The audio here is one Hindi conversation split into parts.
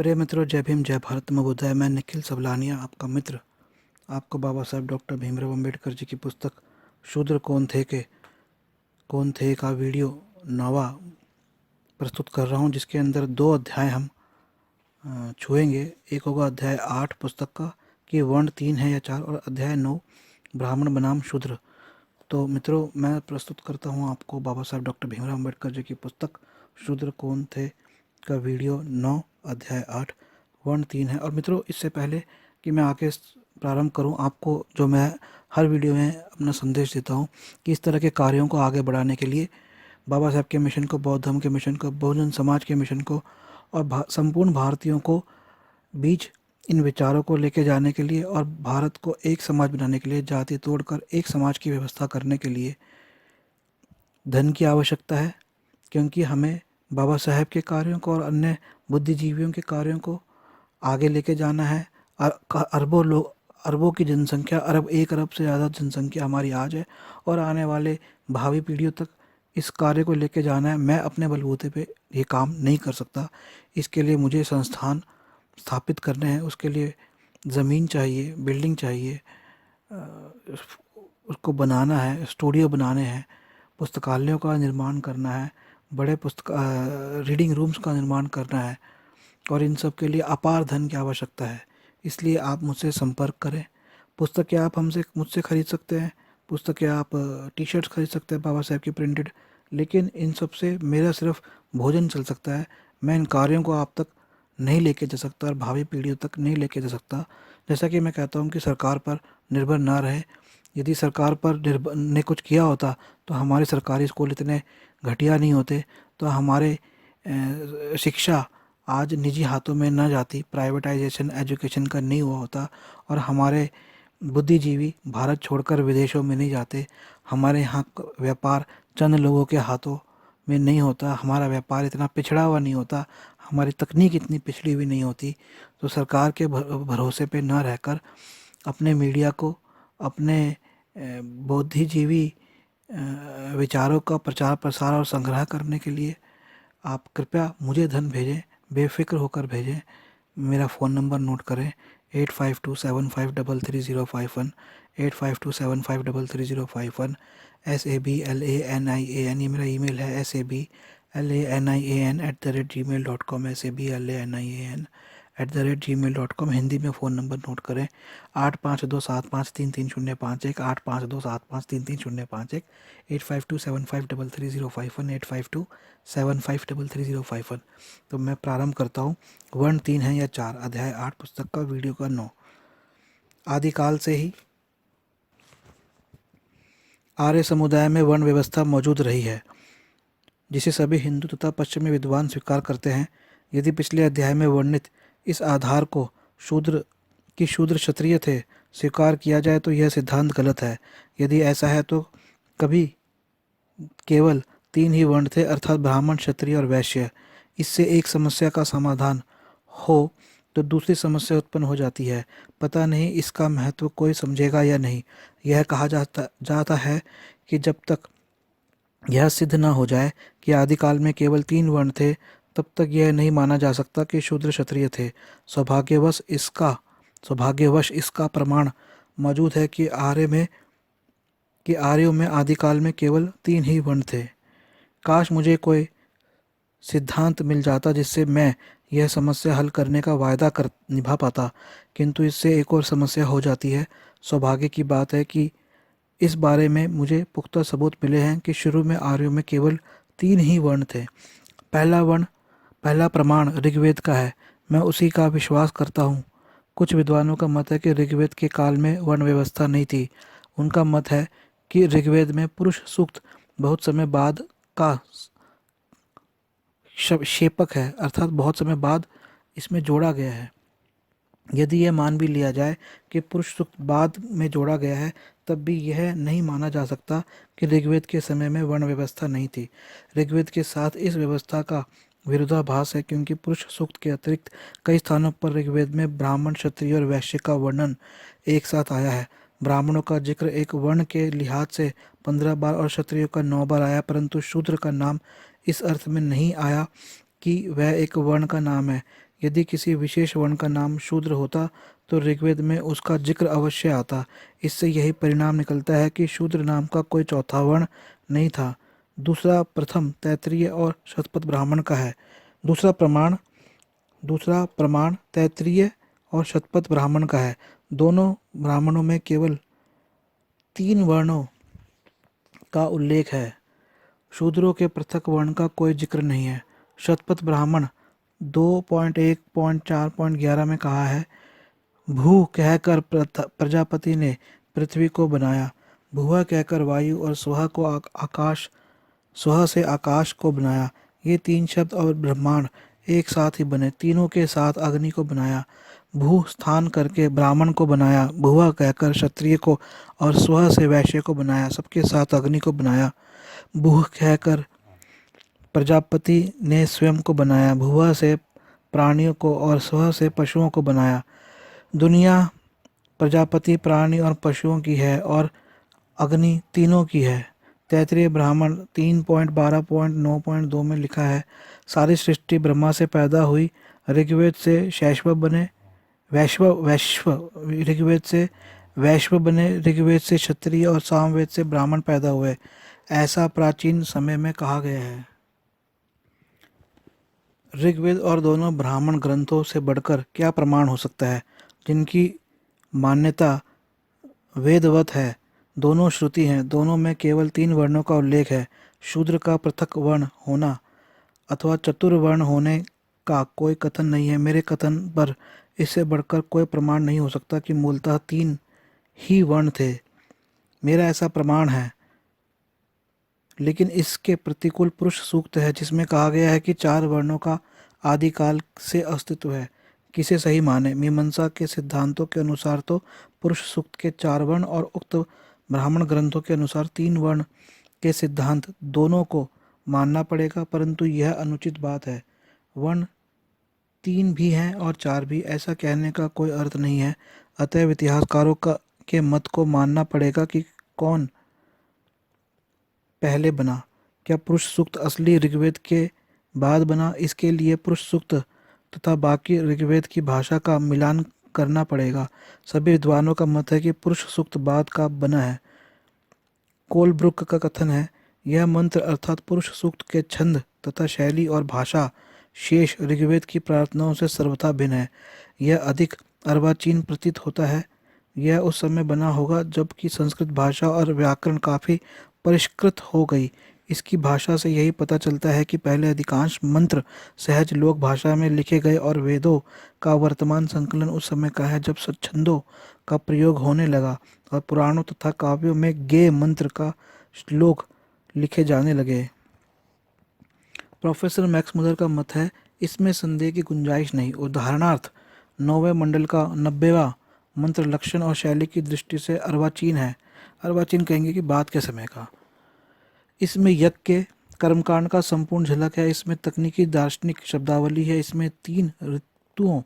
प्रिय मित्रों, जय भीम, जय भारत, नमो बुद्धाय। मैं निखिल सबलानिया, आपका मित्र, आपको बाबा साहब डॉक्टर भीमराव अम्बेडकर जी की पुस्तक शूद्र कौन थे का वीडियो नवा प्रस्तुत कर रहा हूं, जिसके अंदर दो अध्याय हम छुएंगे। एक होगा अध्याय 8 पुस्तक का कि वर्ण 3 है या 4, और अध्याय 9 ब्राह्मण बनाम शूद्र। तो मित्रों, मैं प्रस्तुत करता हूं आपको बाबा साहब डॉक्टर भीमराव अम्बेडकर जी की पुस्तक शूद्र कौन थे का वीडियो 9 अध्याय 8 वर्ण 3 है। और मित्रों, इससे पहले कि मैं आगे प्रारंभ करूं, आपको जो मैं हर वीडियो में अपना संदेश देता हूं कि इस तरह के कार्यों को आगे बढ़ाने के लिए, बाबा साहब के मिशन को, बौद्ध धर्म के मिशन को, बहुजन समाज के मिशन को और संपूर्ण भारतीयों को बीच इन विचारों को लेके जाने के लिए और भारत को एक समाज बनाने के लिए, जाति तोड़कर एक समाज की व्यवस्था करने के लिए धन की आवश्यकता है। क्योंकि हमें बाबा साहब के कार्यों को और अन्य बुद्धिजीवियों के कार्यों को आगे लेके जाना है। अरबों लोग, अरबों की जनसंख्या, 1 अरब से ज़्यादा जनसंख्या हमारी आज है, और आने वाले भावी पीढ़ियों तक इस कार्य को लेके जाना है। मैं अपने बलबूते पे ये काम नहीं कर सकता। इसके लिए मुझे संस्थान स्थापित करने हैं, उसके लिए ज़मीन चाहिए, बिल्डिंग चाहिए, उसको बनाना है, स्टूडियो बनाने हैं, पुस्तकालयों का निर्माण करना है, बड़े रीडिंग रूम्स का निर्माण करना है, और इन सब के लिए अपार धन की आवश्यकता है। इसलिए आप मुझसे संपर्क करें। पुस्तकें आप मुझसे खरीद सकते हैं, पुस्तकें आप टी शर्ट्स खरीद सकते हैं बाबा साहब की प्रिंटेड, लेकिन इन सब से मेरा सिर्फ भोजन चल सकता है। मैं इन कार्यों को आप तक नहीं लेके जा सकता और भावी पीढ़ियों तक नहीं लेके जा सकता। जैसा कि मैं कहता हूँ कि सरकार पर निर्भर ना रहे। यदि सरकार पर निर्भर ने कुछ किया होता तो हमारे सरकारी स्कूल इतने घटिया नहीं होते, तो हमारे शिक्षा आज निजी हाथों में न जाती, प्राइवेटाइजेशन एजुकेशन का नहीं हुआ होता, और हमारे बुद्धिजीवी भारत छोड़कर विदेशों में नहीं जाते, हमारे यहाँ व्यापार चंद लोगों के हाथों में नहीं होता, हमारा व्यापार इतना पिछड़ा हुआ नहीं होता, हमारी तकनीक इतनी पिछड़ी हुई नहीं होती। तो सरकार के भरोसे पे न रहकर अपने मीडिया को, अपने बुद्धिजीवी विचारों का प्रचार प्रसार और संग्रह करने के लिए आप कृपया मुझे धन भेजें, बेफिक्र होकर भेजें। मेरा फ़ोन नंबर नोट करें, 8527533051, 8527533051। SABLANIAN ये मेरा ईमेल है, SABLANIAN@gmail.com, SABLANIAN@gmail.com। हिंदी में फ़ोन नंबर नोट करें, 8527533051, 8527533051, 8527533051, 8527533051। तो मैं प्रारंभ करता हूँ। वर्ण 3 है या 4, अध्याय 8 पुस्तक का वीडियो का 9। आदिकाल से ही आर्य समुदाय में वर्ण व्यवस्था मौजूद रही है, जिसे सभी हिंदू तथा पश्चिमी विद्वान स्वीकार करते हैं। यदि पिछले अध्याय में वर्णित इस आधार को शूद्र क्षत्रिय थे स्वीकार किया जाए तो यह सिद्धांत गलत है। यदि ऐसा है तो कभी केवल 3 ही वर्ण थे, अर्थात ब्राह्मण, क्षत्रिय और वैश्य। इससे एक समस्या का समाधान हो तो दूसरी समस्या उत्पन्न हो जाती है। पता नहीं इसका महत्व कोई समझेगा या नहीं। यह कहा जाता है कि जब तक यह सिद्ध न हो जाए कि आदिकाल में केवल 3 वर्ण थे, तब तक यह नहीं माना जा सकता कि शूद्र क्षत्रिय थे। सौभाग्यवश इसका प्रमाण मौजूद है कि आर्यों में आदिकाल में केवल 3 ही वर्ण थे। काश मुझे कोई सिद्धांत मिल जाता जिससे मैं यह समस्या हल करने का वायदा कर निभा पाता, किंतु इससे एक और समस्या हो जाती है। सौभाग्य की बात है कि इस बारे में मुझे पुख्ता सबूत मिले हैं कि शुरू में आर्यों में केवल 3 ही वर्ण थे। पहला प्रमाण ऋग्वेद का है। मैं उसी का विश्वास करता हूँ। कुछ विद्वानों का मत है कि ऋग्वेद के काल में वर्ण व्यवस्था नहीं थी। उनका मत है कि ऋग्वेद में पुरुष सूक्त बहुत समय बाद का शेपक है, अर्थात बहुत समय बाद इसमें जोड़ा गया है। यदि यह मान भी लिया जाए कि पुरुष सूक्त बाद में जोड़ा गया है, तब भी यह नहीं माना जा सकता कि ऋग्वेद के समय में वर्ण व्यवस्था नहीं थी। ऋग्वेद के साथ इस व्यवस्था का विरोधाभास है, क्योंकि पुरुष सूक्त के अतिरिक्त कई स्थानों पर ऋग्वेद में ब्राह्मण, क्षत्रिय और वैश्य का वर्णन एक साथ आया है। ब्राह्मणों का जिक्र एक वर्ण के लिहाज से 15 बार और क्षत्रियों का 9 बार आया, परंतु शूद्र का नाम इस अर्थ में नहीं आया कि वह एक वर्ण का नाम है। यदि किसी विशेष वर्ण का नाम शूद्र होता तो ऋग्वेद में उसका जिक्र अवश्य आता। इससे यही परिणाम निकलता है कि शूद्र नाम का कोई चौथा वर्ण नहीं था। दूसरा प्रथम तैत्तिरीय और शतपथ ब्राह्मण का है। दूसरा प्रमाण तैत्तिरीय और शतपथ ब्राह्मण का है। दोनों ब्राह्मणों में केवल 3 वर्णों का उल्लेख है। शूद्रों के पृथक वर्ण का कोई जिक्र नहीं है। शतपथ ब्राह्मण 2.1.4.11 में कहा है, भू कहकर प्रजापति ने पृथ्वी को बनाया, भुवा कहकर वायु और स्वः को आकाश, स्वः से आकाश को बनाया। ये 3 शब्द और ब्रह्मांड एक साथ ही बने। तीनों के साथ अग्नि को बनाया। भू स्थान करके ब्राह्मण को बनाया, भुवा कहकर क्षत्रिय को और स्वः से वैश्य को बनाया, सबके साथ अग्नि को बनाया। भूह कहकर प्रजापति ने स्वयं को बनाया, भुवा से प्राणियों को और स्वः से पशुओं को बनाया। दुनिया प्रजापति, प्राणी और पशुओं की है और अग्नि तीनों की है। तैत्तिरीय ब्राह्मण 3.12.9.2 में लिखा है, सारी सृष्टि ब्रह्मा से पैदा हुई। ऋग्वेद से शैशव बने, ऋग्वेद से वैश्व बने, ऋग्वेद से क्षत्रिय और सामवेद से ब्राह्मण पैदा हुए, ऐसा प्राचीन समय में कहा गया है। ऋग्वेद और दोनों ब्राह्मण ग्रंथों से बढ़कर क्या प्रमाण हो सकता है, जिनकी मान्यता वेदवत है। दोनों श्रुति हैं, दोनों में केवल 3 वर्णों का उल्लेख है। शूद्र का पृथक वर्ण होना अथवा चतुर्वर्ण होने का कोई कथन नहीं है। मेरे कथन पर इससे बढ़कर कोई प्रमाण नहीं हो सकता कि मूलतः 3 ही वर्ण थे। मेरा ऐसा प्रमाण है। लेकिन इसके प्रतिकूल पुरुष सूक्त है, जिसमें कहा गया है कि 4 वर्णों का आदिकाल से अस्तित्व है। किसे सही माने? मीमांसा के सिद्धांतों के अनुसार तो पुरुष सूक्त के 4 वर्ण और उक्त ब्राह्मण ग्रंथों के अनुसार 3 वर्ण के सिद्धांत दोनों को मानना पड़ेगा, परंतु यह अनुचित बात है। वर्ण 3 भी हैं और 4 भी, ऐसा कहने का कोई अर्थ नहीं है। अतएव इतिहासकारों के मत को मानना पड़ेगा कि कौन पहले बना। क्या पुरुष सूक्त असली ऋग्वेद के बाद बना? इसके लिए पुरुष सूक्त तथा बाकी ऋग्वेद की भाषा का मिलान करना पड़ेगा। सभी विद्वानों का मत है कि पुरुष सूक्त बाद का बना है। कोलब्रुक का कथन है, यह मंत्र अर्थात पुरुष सूक्त के छंद तथा शैली और भाषा शेष ऋग्वेद की प्रार्थनाओं से सर्वथा भिन्न है। यह अधिक अर्वाचीन प्रतीत होता है। यह उस समय बना होगा जबकि संस्कृत भाषा और व्याकरण काफ़ी परिष्कृत हो गई। इसकी भाषा से यही पता चलता है कि पहले अधिकांश मंत्र सहज लोक भाषा में लिखे गए और वेदों का वर्तमान संकलन उस समय का है जब छंदों का प्रयोग होने लगा और पुराणों तथा काव्यों में गेय मंत्र का श्लोक लिखे जाने लगे। प्रोफेसर मैक्स मुलर का मत है, इसमें संदेह की गुंजाइश नहीं। उदाहरणार्थ 9वें मंडल का 90वां मंत्र लक्षण और शैली की दृष्टि से अर्वाचीन है। अर्वाचीन कहेंगे कि बाद के समय का। इसमें यज्ञ के कर्मकांड का संपूर्ण झलक है। इसमें तकनीकी दार्शनिक शब्दावली है। इसमें 3 ऋतुओं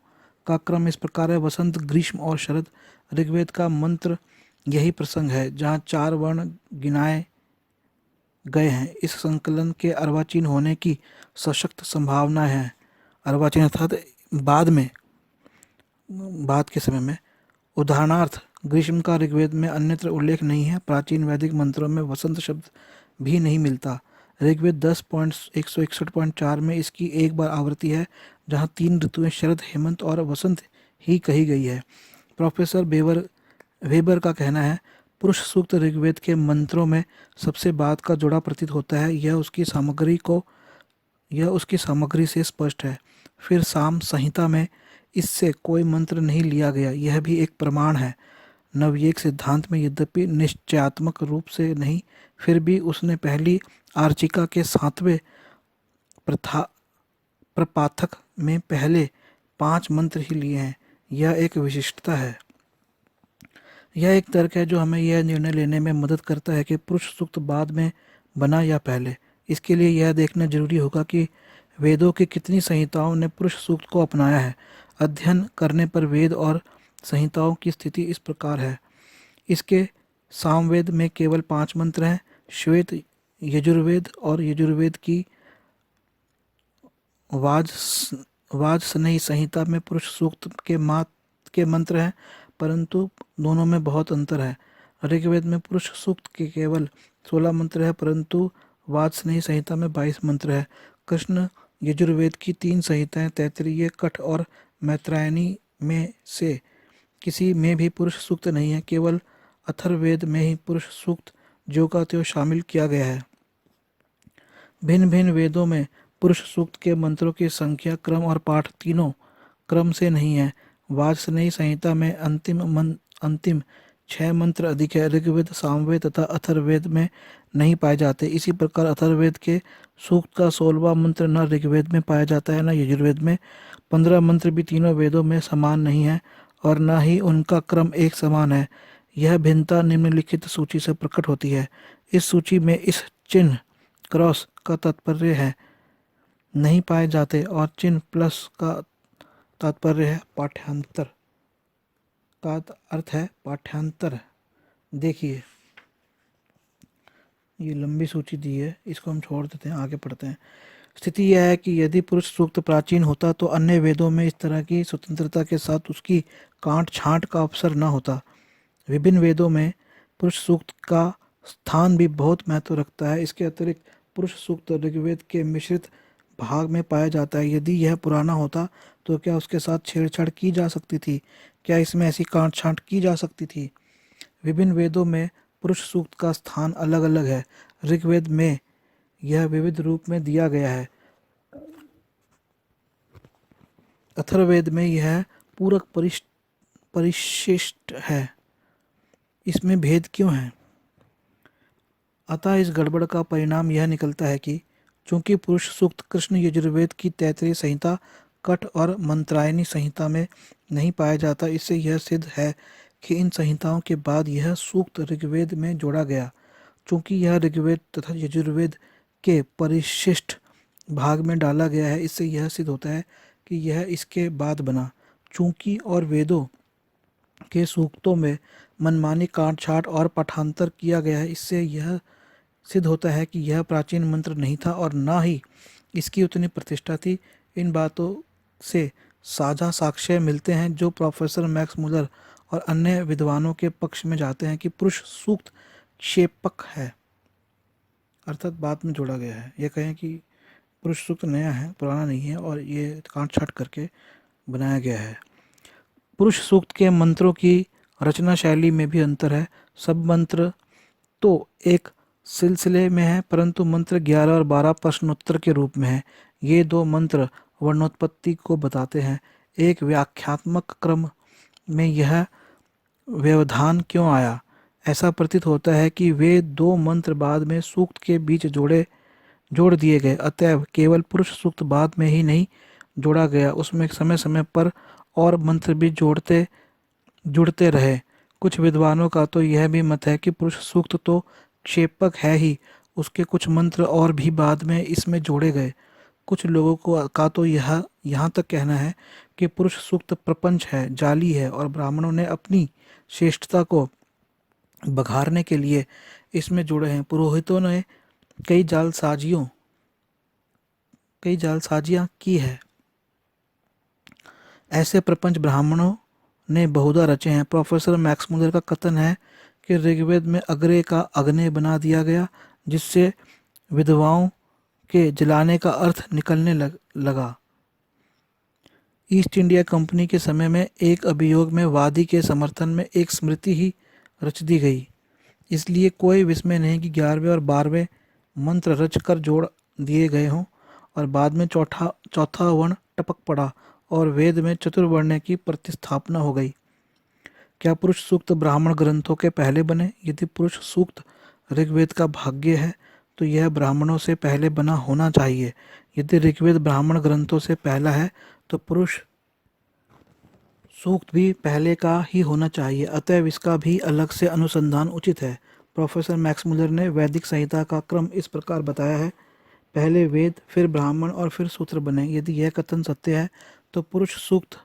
का क्रम इस प्रकार है, वसंत, ग्रीष्म और शरद। ऋग्वेद का मंत्र यही प्रसंग है जहाँ 4 वर्ण गिनाए गए हैं। इस संकलन के अर्वाचीन होने की सशक्त संभावना है। अर्वाचीन अर्थात बाद के समय में। उदाहरणार्थ ग्रीष्म का ऋग्वेद में अन्यत्र उल्लेख नहीं है। प्राचीन वैदिक मंत्रों में वसंत शब्द भी नहीं मिलता। ऋग्वेद 10.161.4 में इसकी एक बार आवृत्ति है जहाँ 3 ऋतुएं शरद, हेमंत और वसंत ही कही गई है। प्रोफेसर वेबर का कहना है, पुरुष सूक्त ऋग्वेद के मंत्रों में सबसे बाद का जोड़ा प्रतीत होता है। यह उसकी सामग्री से स्पष्ट है। फिर साम संहिता में इससे कोई मंत्र नहीं लिया गया, यह भी एक प्रमाण है। नवयेक सिद्धांत में यद्यपि निश्चयात्मक रूप से नहीं, फिर भी उसने पहली आर्चिका के 7वें प्रपाथक में पहले 5 मंत्र ही लिए हैं। यह एक विशिष्टता है। यह एक तर्क है जो हमें यह निर्णय लेने में मदद करता है कि पुरुष सूक्त बाद में बना या पहले। इसके लिए यह देखना जरूरी होगा कि वेदों की कितनी संहिताओं ने पुरुष सूक्त को अपनाया है। अध्ययन करने पर वेद और संहिताओं की स्थिति इस प्रकार है। इसके सामवेद में केवल 5 मंत्र हैं। श्वेत यजुर्वेद और यजुर्वेद की वाजसनेयी संहिता में पुरुष सूक्त के मंत्र हैं, परंतु दोनों में बहुत अंतर है। ऋग्वेद में पुरुष सूक्त के केवल 16 मंत्र है, परंतु वाजसनेयी संहिता में 22 मंत्र है। कृष्ण यजुर्वेद की 3 संहिताएं तैत्तिरीय, कठ और मैत्रायणी में से किसी में भी पुरुष सूक्त नहीं है। केवल अथर्ववेद में ही पुरुष सूक्त ज्यों का त्यों शामिल किया गया है। भिन्न भिन्न वेदों में पुरुष सूक्त के मंत्रों की संख्या, क्रम और पाठ तीनों क्रम से नहीं है। वाजसनेयी संहिता में अंतिम 6 मंत्र अधिक है। ऋग्वेद, सामवेद तथा अथर्ववेद में नहीं पाए जाते। इसी प्रकार अथर्ववेद के सूक्त का 16वां मंत्र न ऋग्वेद में पाया जाता है न यजुर्वेद में। 15 मंत्र भी तीनों वेदों में समान नहीं है और न ही उनका क्रम एक समान है। यह भिन्नता निम्नलिखित सूची से प्रकट होती है। इस सूची में इस चिन्ह क्रॉस का तात्पर्य है नहीं पाए जाते और चिन्ह प्लस का तात्पर्य है पाठ्यांतर, का अर्थ है पाठ्यांतर। देखिए, ये लंबी सूची दी है, इसको हम छोड़ देते हैं, आगे पढ़ते हैं। स्थिति यह है कि यदि पुरुष सूक्त प्राचीन होता तो अन्य वेदों में इस तरह की स्वतंत्रता के साथ उसकी काट छांट का अवसर न होता। विभिन्न वेदों में पुरुष सूक्त का स्थान भी बहुत महत्व रखता है। इसके अतिरिक्त पुरुष सूक्त ऋग्वेद के मिश्रित भाग में पाया जाता है। यदि यह पुराना होता तो क्या उसके साथ छेड़छाड़ की जा सकती थी? क्या इसमें ऐसी काट छांट की जा सकती थी? विभिन्न वेदों में पुरुष सूक्त का स्थान अलग अलग है। ऋग्वेद में यह विविध रूप में दिया गया है। अथर्ववेद में यह पूरक परिशिष्ट है। इसमें भेद क्यों है? अतः इस गड़बड़ का परिणाम यह निकलता है कि चूंकि पुरुष सूक्त कृष्ण यजुर्वेद की तैत्तिरीय संहिता, कठ और मंत्रायणी संहिता में नहीं पाया जाता, इससे यह सिद्ध है कि इन संहिताओं के बाद यह सूक्त ऋग्वेद में जोड़ा गया। चूंकि यह ऋग्वेद तथा यजुर्वेद के परिशिष्ट भाग में डाला गया है, इससे यह सिद्ध होता है कि यह इसके बाद बना। चूंकि और वेदों के सूक्तों में मनमानी काट छाट और पाठांतर किया गया है, इससे यह सिद्ध होता है कि यह प्राचीन मंत्र नहीं था और न ही इसकी उतनी प्रतिष्ठा थी। इन बातों से साझा साक्ष्य मिलते हैं जो प्रोफेसर मैक्स मुलर और अन्य विद्वानों के पक्ष में जाते हैं कि पुरुष सूक्त क्षेपक है, अर्थात बाद में जोड़ा गया है। यह कहें कि पुरुष सूक्त नया है, पुराना नहीं है और ये काट छाट करके बनाया गया है। पुरुष सूक्त के मंत्रों की रचना शैली में भी अंतर है। सब मंत्र तो एक सिलसिले में है, परंतु मंत्र 11 और 12 प्रश्नोत्तर के रूप में है। ये 2 मंत्र वर्णोत्पत्ति को बताते हैं। एक व्याख्यात्मक क्रम में यह व्यवधान क्यों आया? ऐसा प्रतीत होता है कि वे 2 मंत्र बाद में सूक्त के बीच जोड़ दिए गए। अतएव केवल पुरुष सूक्त बाद में ही नहीं जोड़ा गया, उसमें समय समय पर और मंत्र भी जुड़ते रहे। कुछ विद्वानों का तो यह भी मत है कि पुरुष सूक्त तो क्षेपक है ही, उसके कुछ मंत्र और भी बाद में इसमें जोड़े गए। कुछ लोगों का तो यहाँ तक कहना है कि पुरुष सूक्त प्रपंच है, जाली है और ब्राह्मणों ने अपनी श्रेष्ठता को बघारने के लिए इसमें जोड़े हैं। पुरोहितों ने कई जालसाजियां की है। ऐसे प्रपंच ब्राह्मणों ने बहुधा रचे हैं। प्रोफेसर मैक्स मुलर का कथन है कि ऋग्वेद में अग्रे का अग्ने बना दिया गया, जिससे विधवाओं के जलाने का अर्थ निकलने लगा। ईस्ट इंडिया कंपनी के समय में एक अभियोग में वादी के समर्थन में एक स्मृति ही रच दी गई। इसलिए कोई विस्मय नहीं कि 11वें और 12वें मंत्र रच कर जोड़ दिए गए हों और बाद में चौथा वर्ण टपक पड़ा और वेद में चतुर्वर्ण की प्रतिस्थापना हो गई। क्या पुरुष सूक्त ब्राह्मण ग्रंथों के पहले बने? यदि पुरुष सूक्त ऋग्वेद का भाग्य है तो यह ब्राह्मणों से पहले बना होना चाहिए। यदि ऋग्वेद ब्राह्मण ग्रंथों से पहला है तो पुरुष सूक्त भी पहले का ही होना चाहिए। अतएव इसका भी अलग से अनुसंधान उचित है। प्रोफेसर मैक्स मुलर ने वैदिक संहिता का क्रम इस प्रकार बताया है: पहले वेद, फिर ब्राह्मण और फिर सूत्र बने। यदि यह कथन सत्य है तो पुरुष सूक्त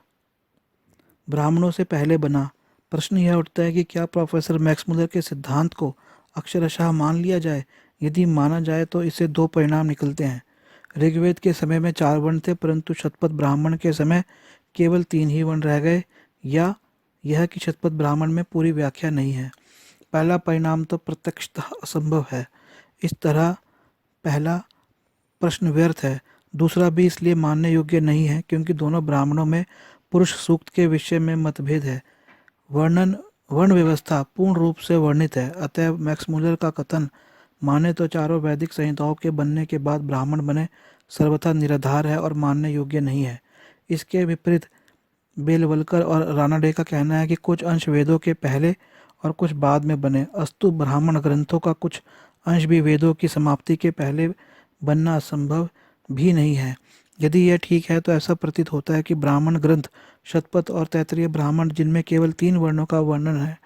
ब्राह्मणों से पहले बना। प्रश्न यह उठता है कि क्या प्रोफेसर मैक्स मुलर के सिद्धांत को अक्षरशः मान लिया जाए? यदि माना जाए तो इससे 2 परिणाम निकलते हैं। ऋग्वेद के समय में 4 वर्ण थे, परंतु शतपथ ब्राह्मण के समय केवल 3 ही वर्ण रह गए, या यह कि शतपथ ब्राह्मण में पूरी व्याख्या नहीं है। पहला परिणाम तो प्रत्यक्षतः असंभव है। इस तरह पहला प्रश्न व्यर्थ है। दूसरा भी इसलिए मानने योग्य नहीं है क्योंकि दोनों ब्राह्मणों में पुरुष सूक्त के विषय में मतभेद है। वर्णन वर्ण व्यवस्था पूर्ण रूप से वर्णित है। अतः मैक्स मूलर का कथन माने तो चारों वैदिक संहिताओं के बनने के बाद ब्राह्मण बने सर्वथा निराधार है और मानने योग्य नहीं है। इसके विपरीत बेलवलकर और रानाडे का कहना है कि कुछ अंश वेदों के पहले और कुछ बाद में बने, अस्तु ब्राह्मण ग्रंथों का कुछ अंश भी वेदों की समाप्ति के पहले बनना असंभव भी नहीं है। यदि यह ठीक है तो ऐसा प्रतीत होता है कि ब्राह्मण ग्रंथ शतपथ और तैत्तिरीय ब्राह्मण, जिनमें केवल 3 वर्णों का वर्णन है,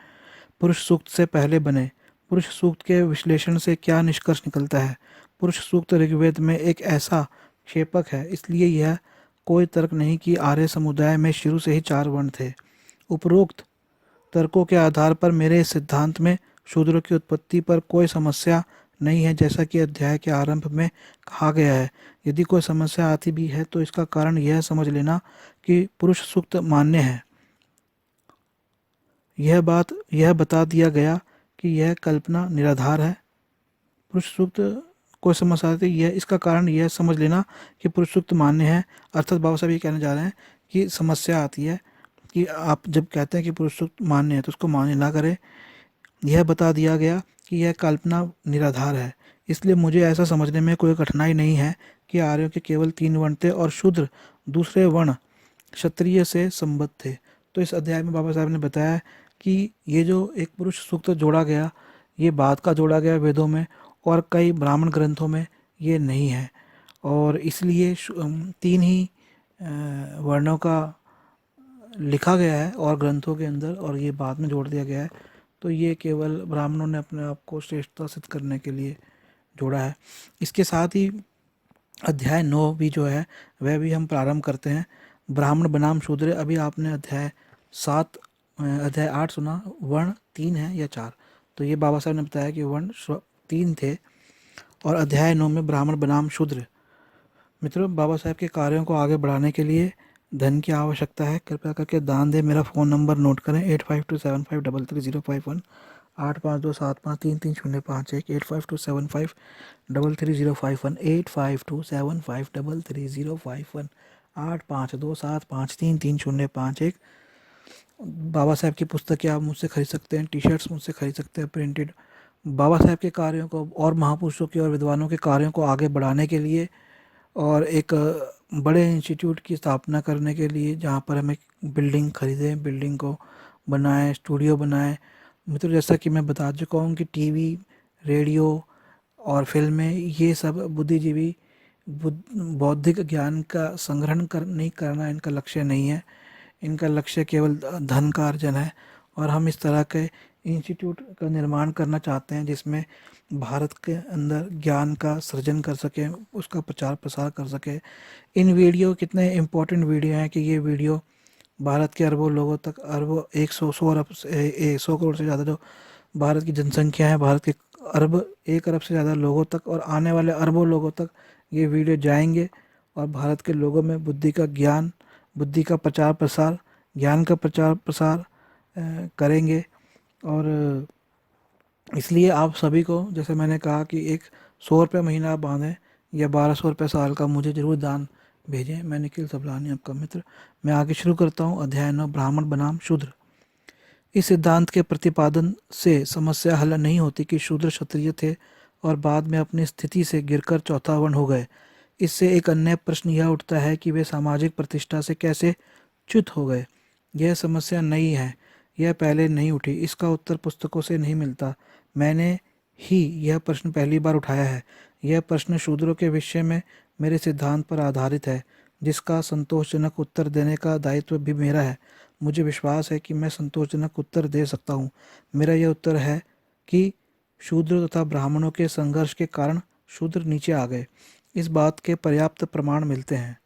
पुरुष सूक्त से पहले बने। पुरुष सूक्त के विश्लेषण से क्या निष्कर्ष निकलता है? पुरुष सूक्त ऋग्वेद में एक ऐसा क्षेपक है, इसलिए यह कोई तर्क नहीं कि आर्य समुदाय में शुरू से ही 4 वर्ण थे। उपरोक्त तर्कों के आधार पर मेरे इस सिद्धांत में शूद्रों की उत्पत्ति पर कोई समस्या नहीं है, जैसा कि अध्याय के आरंभ में कहा गया है। यदि कोई समस्या आती भी है तो इसका कारण यह समझ लेना कि पुरुष सूक्त मान्य है। यह बता दिया गया कि यह कल्पना निराधार है। पुरुष सूक्त कोई समस्या आती है, इसका कारण यह समझ लेना कि पुरुष सूक्त मान्य है। अर्थात बाबा साहब ये कहना चाह रहे हैं कि समस्या आती है कि आप जब कहते हैं कि पुरुष सूक्त मान्य है तो उसको मान्य ना करें। यह बता दिया गया कि यह कल्पना निराधार है, इसलिए मुझे ऐसा समझने में कोई कठिनाई नहीं है कि आर्यों के केवल 3 वर्ण थे और शूद्र दूसरे वर्ण क्षत्रिय से संबद्ध थे। तो इस अध्याय में बाबा साहब ने बताया कि ये जो एक पुरुष सूक्त जोड़ा गया, ये बाद का जोड़ा गया वेदों में, और कई ब्राह्मण ग्रंथों में ये नहीं है, और इसलिए 3 ही वर्णों का लिखा गया है और ग्रंथों के अंदर, और ये बाद में जोड़ दिया गया है। तो ये केवल ब्राह्मणों ने अपने आप को श्रेष्ठता सिद्ध करने के लिए जोड़ा है। इसके साथ ही अध्याय 9 भी जो है वह भी हम प्रारंभ करते हैं। ब्राह्मण बनाम शूद्र। अभी आपने अध्याय 8 सुना, वर्ण 3 है या 4। तो ये बाबा साहब ने बताया कि वर्ण 3 थे, और अध्याय 9 में ब्राह्मण बनाम शूद्र। मित्रों, बाबा साहब के कार्यों को आगे बढ़ाने के लिए धन की आवश्यकता है। कृपया करके दान दें। मेरा फ़ोन नंबर नोट करें 8527533051, 8527533051, 8527533051, 8527533051, 8527533051। बाबा साहब की पुस्तकें आप मुझसे खरीद सकते हैं, टी शर्ट्स मुझसे खरीद सकते हैं प्रिंटेड। बाबा साहब के कार्यों को और महापुरुषों के और विद्वानों के कार्यों को आगे बढ़ाने के लिए, और एक बड़े इंस्टीट्यूट की स्थापना करने के लिए, जहाँ पर हमें बिल्डिंग खरीदें, बिल्डिंग को बनाएं, स्टूडियो बनाएं। मित्रों, जैसा कि मैं बता चुका हूँ कि टीवी, रेडियो और फिल्में, ये सब बुद्धिजीवी बौद्धिक ज्ञान का संग्रहण नहीं करना इनका लक्ष्य नहीं है। इनका लक्ष्य केवल धन का अर्जन है, और हम इस तरह के इंस्टीट्यूट का निर्माण करना चाहते हैं जिसमें भारत के अंदर ज्ञान का सृजन कर सकें, उसका प्रचार प्रसार कर सके। इन वीडियो कितने इम्पोर्टेंट वीडियो हैं कि ये वीडियो भारत के अरबों लोगों तक, अरबों 100 करोड़ से ज़्यादा जो भारत की जनसंख्या है, भारत के 1 अरब से ज़्यादा लोगों तक और आने वाले अरबों लोगों तक ये वीडियो जाएंगे, और भारत के लोगों में बुद्धि का ज्ञान, बुद्धि का प्रचार प्रसार, ज्ञान का प्रचार प्रसार करेंगे। और इसलिए आप सभी को, जैसे मैंने कहा कि 100 रुपये महीना आप बांधें या 1200 रुपये साल का मुझे ज़रूर दान भेजें। मैं निखिल सबलानी, आपका मित्र। मैं आगे शुरू करता हूँ। अध्याय 9, ब्राह्मण बनाम शूद्र। इस सिद्धांत के प्रतिपादन से समस्या हल नहीं होती कि शूद्र क्षत्रिय थे और बाद में अपनी स्थिति से गिरकर चौथा वर्ण हो गए। इससे एक अन्य प्रश्न यह उठता है कि वे सामाजिक प्रतिष्ठा से कैसे च्युत हो गए। यह समस्या नई है, यह पहले नहीं उठी, इसका उत्तर पुस्तकों से नहीं मिलता। मैंने ही यह प्रश्न पहली बार उठाया है। यह प्रश्न शूद्रों के विषय में मेरे सिद्धांत पर आधारित है, जिसका संतोषजनक उत्तर देने का दायित्व भी मेरा है। मुझे विश्वास है कि मैं संतोषजनक उत्तर दे सकता हूँ। मेरा यह उत्तर है कि शूद्र तथा ब्राह्मणों के संघर्ष के कारण शूद्र नीचे आ गए। इस बात के पर्याप्त प्रमाण मिलते हैं।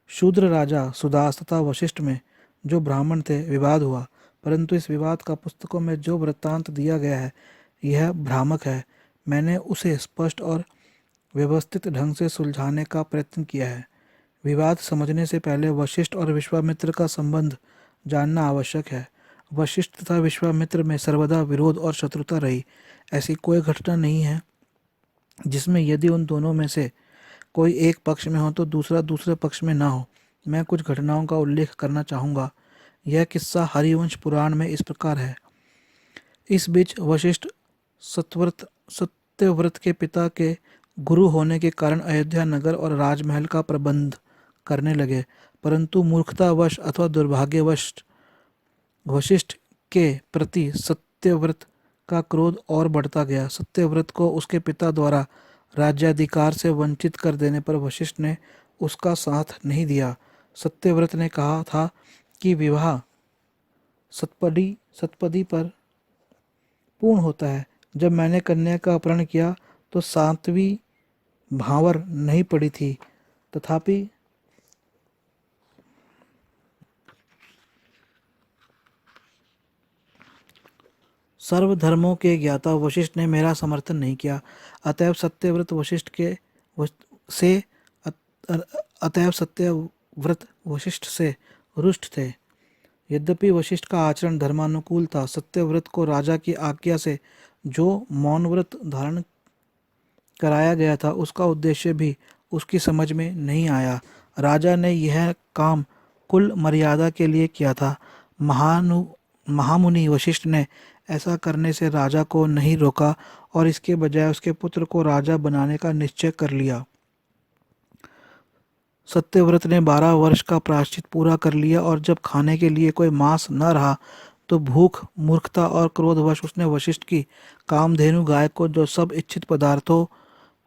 शूद्र राजा सुदास तथा वशिष्ठ में जो ब्राह्मण थे विवाद हुआ, परंतु इस विवाद का पुस्तकों में जो वृत्तांत दिया गया है यह भ्रामक है। मैंने उसे स्पष्ट और व्यवस्थित ढंग से सुलझाने का प्रयत्न किया है। विवाद समझने से पहले वशिष्ठ और विश्वामित्र का संबंध जानना आवश्यक है। वशिष्ठ तथा विश्वामित्र में सर्वदा विरोध और शत्रुता रही। ऐसी कोई घटना नहीं है जिसमें यदि उन दोनों में से कोई एक पक्ष में हो तो दूसरा दूसरे पक्ष में ना हो। मैं कुछ घटनाओं का उल्लेख करना चाहूँगा। यह किस्सा हरिवंश पुराण में इस प्रकार है। इस बीच वशिष्ठ सत्यव्रत के पिता के गुरु होने के कारण अयोध्या नगर और राजमहल का प्रबंध करने लगे, परंतु मूर्खतावश अथवा दुर्भाग्यवश वशिष्ठ के प्रति सत्यव्रत का क्रोध और बढ़ता गया। सत्यव्रत को उसके पिता द्वारा राज्याधिकार से वंचित कर देने पर वशिष्ठ ने उसका साथ नहीं दिया। सत्यव्रत ने कहा था कि विवाह सतपदी पर पूर्ण होता है। जब मैंने कन्या का अपहरण किया तो 7वीं भांवर नहीं पड़ी थी, तथापि सर्वधर्मों के ज्ञाता वशिष्ठ ने मेरा समर्थन नहीं किया। अतएव सत्यव्रत वशिष्ठ के से अतएव सत्यव्रत वशिष्ठ से रुष्ट थे। यद्यपि वशिष्ठ का आचरण धर्मानुकूल था, सत्यव्रत को राजा की आज्ञा से जो मौन व्रत धारण कराया गया था उसका उद्देश्य भी उसकी समझ में नहीं आया। राजा ने यह काम कुल मर्यादा के लिए किया था। महामुनि वशिष्ठ ने ऐसा करने से राजा को नहीं रोका और इसके बजाय उसके पुत्र को राजा बनाने का निश्चय कर लिया। सत्यव्रत ने 12 वर्ष का प्रायश्चित पूरा कर लिया और जब खाने के लिए कोई मांस न रहा तो भूख, मूर्खता और क्रोधवश उसने वशिष्ठ की कामधेनु गाय को, जो सब इच्छित पदार्थों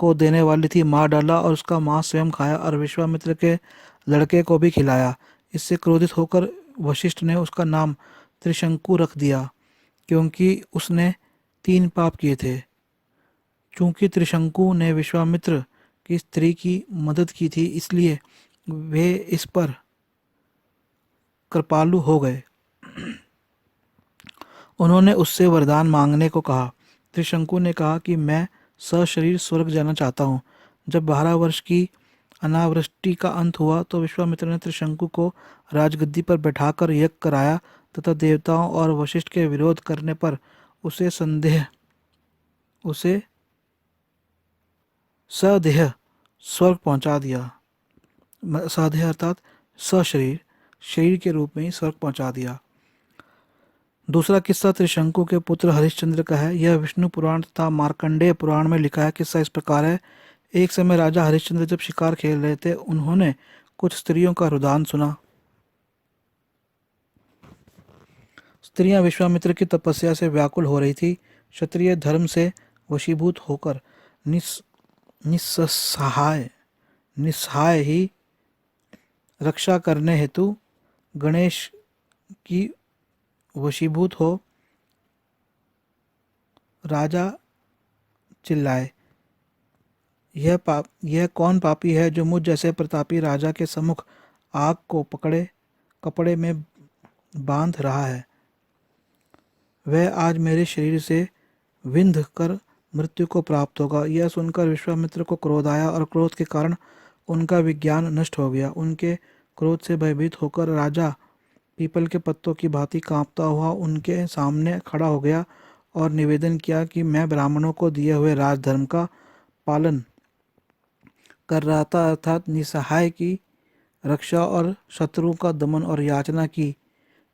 को देने वाली थी, मार डाला और उसका मांस स्वयं खाया और विश्वामित्र के लड़के को भी खिलाया। इससे क्रोधित होकर वशिष्ठ ने उसका नाम त्रिशंकु रख दिया, क्योंकि उसने 3 पाप किए थे। चूंकि त्रिशंकु ने विश्वामित्र की स्त्री की मदद की थी, इसलिए वे इस पर कृपालु हो गए। उन्होंने उससे वरदान मांगने को कहा। त्रिशंकु ने कहा कि मैं सशरीर स्वर्ग जाना चाहता हूँ। जब 12 वर्ष की अनावृष्टि का अंत हुआ तो विश्वामित्र ने त्रिशंकु को राजगद्दी पर बैठाकर यज्ञ कराया तथा देवताओं और वशिष्ठ के विरोध करने पर उसे सदेह स्वर्ग पहुंचा दिया। सदेह अर्थात सशरीर, शरीर के रूप में ही स्वर्ग पहुंचा दिया। दूसरा किस्सा त्रिशंकु के पुत्र हरिश्चंद्र का है। यह विष्णु पुराण तथा मार्कंडेय पुराण में लिखा है। किस्सा इस प्रकार है। एक समय राजा हरिश्चंद्र जब शिकार खेल रहे थे, उन्होंने कुछ स्त्रियों का रुदान सुना। स्त्रियां विश्वामित्र की तपस्या से व्याकुल हो रही थी। क्षत्रिय धर्म से वशीभूत होकर निस्सहाय ही रक्षा करने हेतु गणेश की वशीभूत हो राजा चिल्लाए, यह कौन पापी है जो मुझ जैसे प्रतापी राजा के सम्मुख आग को पकड़े कपड़े में बांध रहा है। वह आज मेरे शरीर से विंध कर मृत्यु को प्राप्त होगा। यह सुनकर विश्वामित्र को क्रोध आया और क्रोध के कारण उनका विज्ञान नष्ट हो गया। उनके क्रोध से भयभीत होकर राजा पीपल के पत्तों की भांति कांपता हुआ उनके सामने खड़ा हो गया और निवेदन किया कि मैं ब्राह्मणों को दिए हुए राजधर्म का पालन कर रहा था, अर्थात निसहाय की रक्षा और शत्रुओं का दमन और याचना की।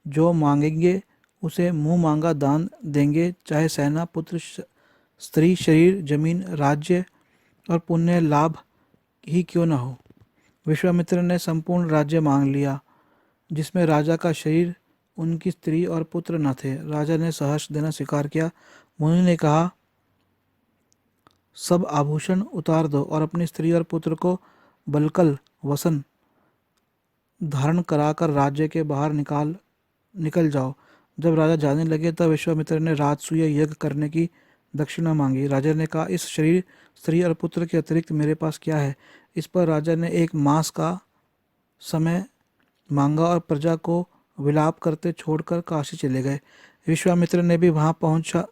जो मांगेंगे उसे मुंह मांगा दान देंगे, चाहे सेना, पुत्र, स्त्री, शरीर, जमीन, राज्य और पुण्य लाभ ही क्यों न हो। विश्वामित्र ने संपूर्ण राज्य मांग लिया, जिसमें राजा का शरीर, उनकी स्त्री और पुत्र न थे। राजा ने सहर्ष देना स्वीकार किया। मुनि ने कहा, सब आभूषण उतार दो और अपनी स्त्री और पुत्र को बलकल वसन धारण कराकर राज्य के बाहर निकल जाओ। जब राजा जाने लगे तब विश्वामित्र ने राजसूय यज्ञ करने की दक्षिणा मांगी। राजा ने कहा, इस शरीर, स्त्री और पुत्र के अतिरिक्त मेरे पास क्या है। इस पर राजा ने 1 मास का समय मांगा और प्रजा को विलाप करते छोड़कर काशी चले गए। विश्वामित्र ने भी वहां पहुंचा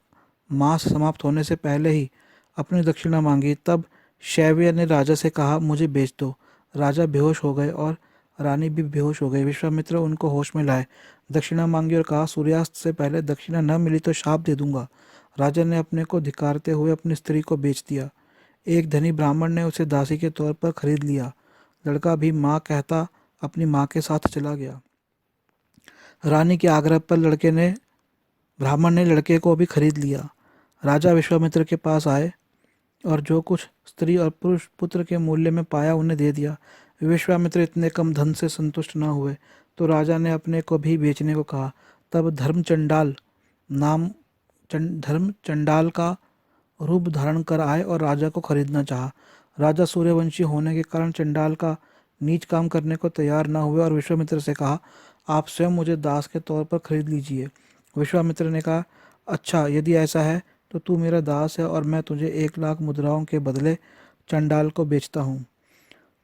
मास समाप्त होने से पहले ही अपनी दक्षिणा मांगी। तब शैव्य ने राजा से कहा, मुझे बेच दो। राजा बेहोश हो गए और रानी भी बेहोश हो गई। विश्वामित्र उनको होश में लाए, दक्षिणा मांगी और कहा, सूर्यास्त से पहले दक्षिणा न मिली तो शाप दे दूंगा। राजा ने अपने को धिक्कारते हुए अपनी स्त्री को बेच दिया। एक धनी ब्राह्मण ने उसे दासी के तौर पर खरीद लिया। लड़का भी माँ कहता अपनी माँ के साथ चला गया। रानी के आग्रह पर ब्राह्मण ने लड़के को भी खरीद लिया। राजा विश्वामित्र के पास आए और जो कुछ स्त्री और पुरुष पुत्र के मूल्य में पाया उन्हें दे दिया। विश्वामित्र इतने कम धन से संतुष्ट न हुए तो राजा ने अपने को भी बेचने को कहा। तब धर्म चंडाल का रूप धारण कर आए और राजा को खरीदना चाहा। राजा सूर्यवंशी होने के कारण चंडाल का नीच काम करने को तैयार न हुए और विश्वामित्र से कहा, आप स्वयं मुझे दास के तौर पर खरीद लीजिए। विश्वामित्र ने कहा, अच्छा, यदि ऐसा है तो तू मेरा दास है और मैं तुझे 1,00,000 मुद्राओं के बदले चंडाल को बेचता हूँ।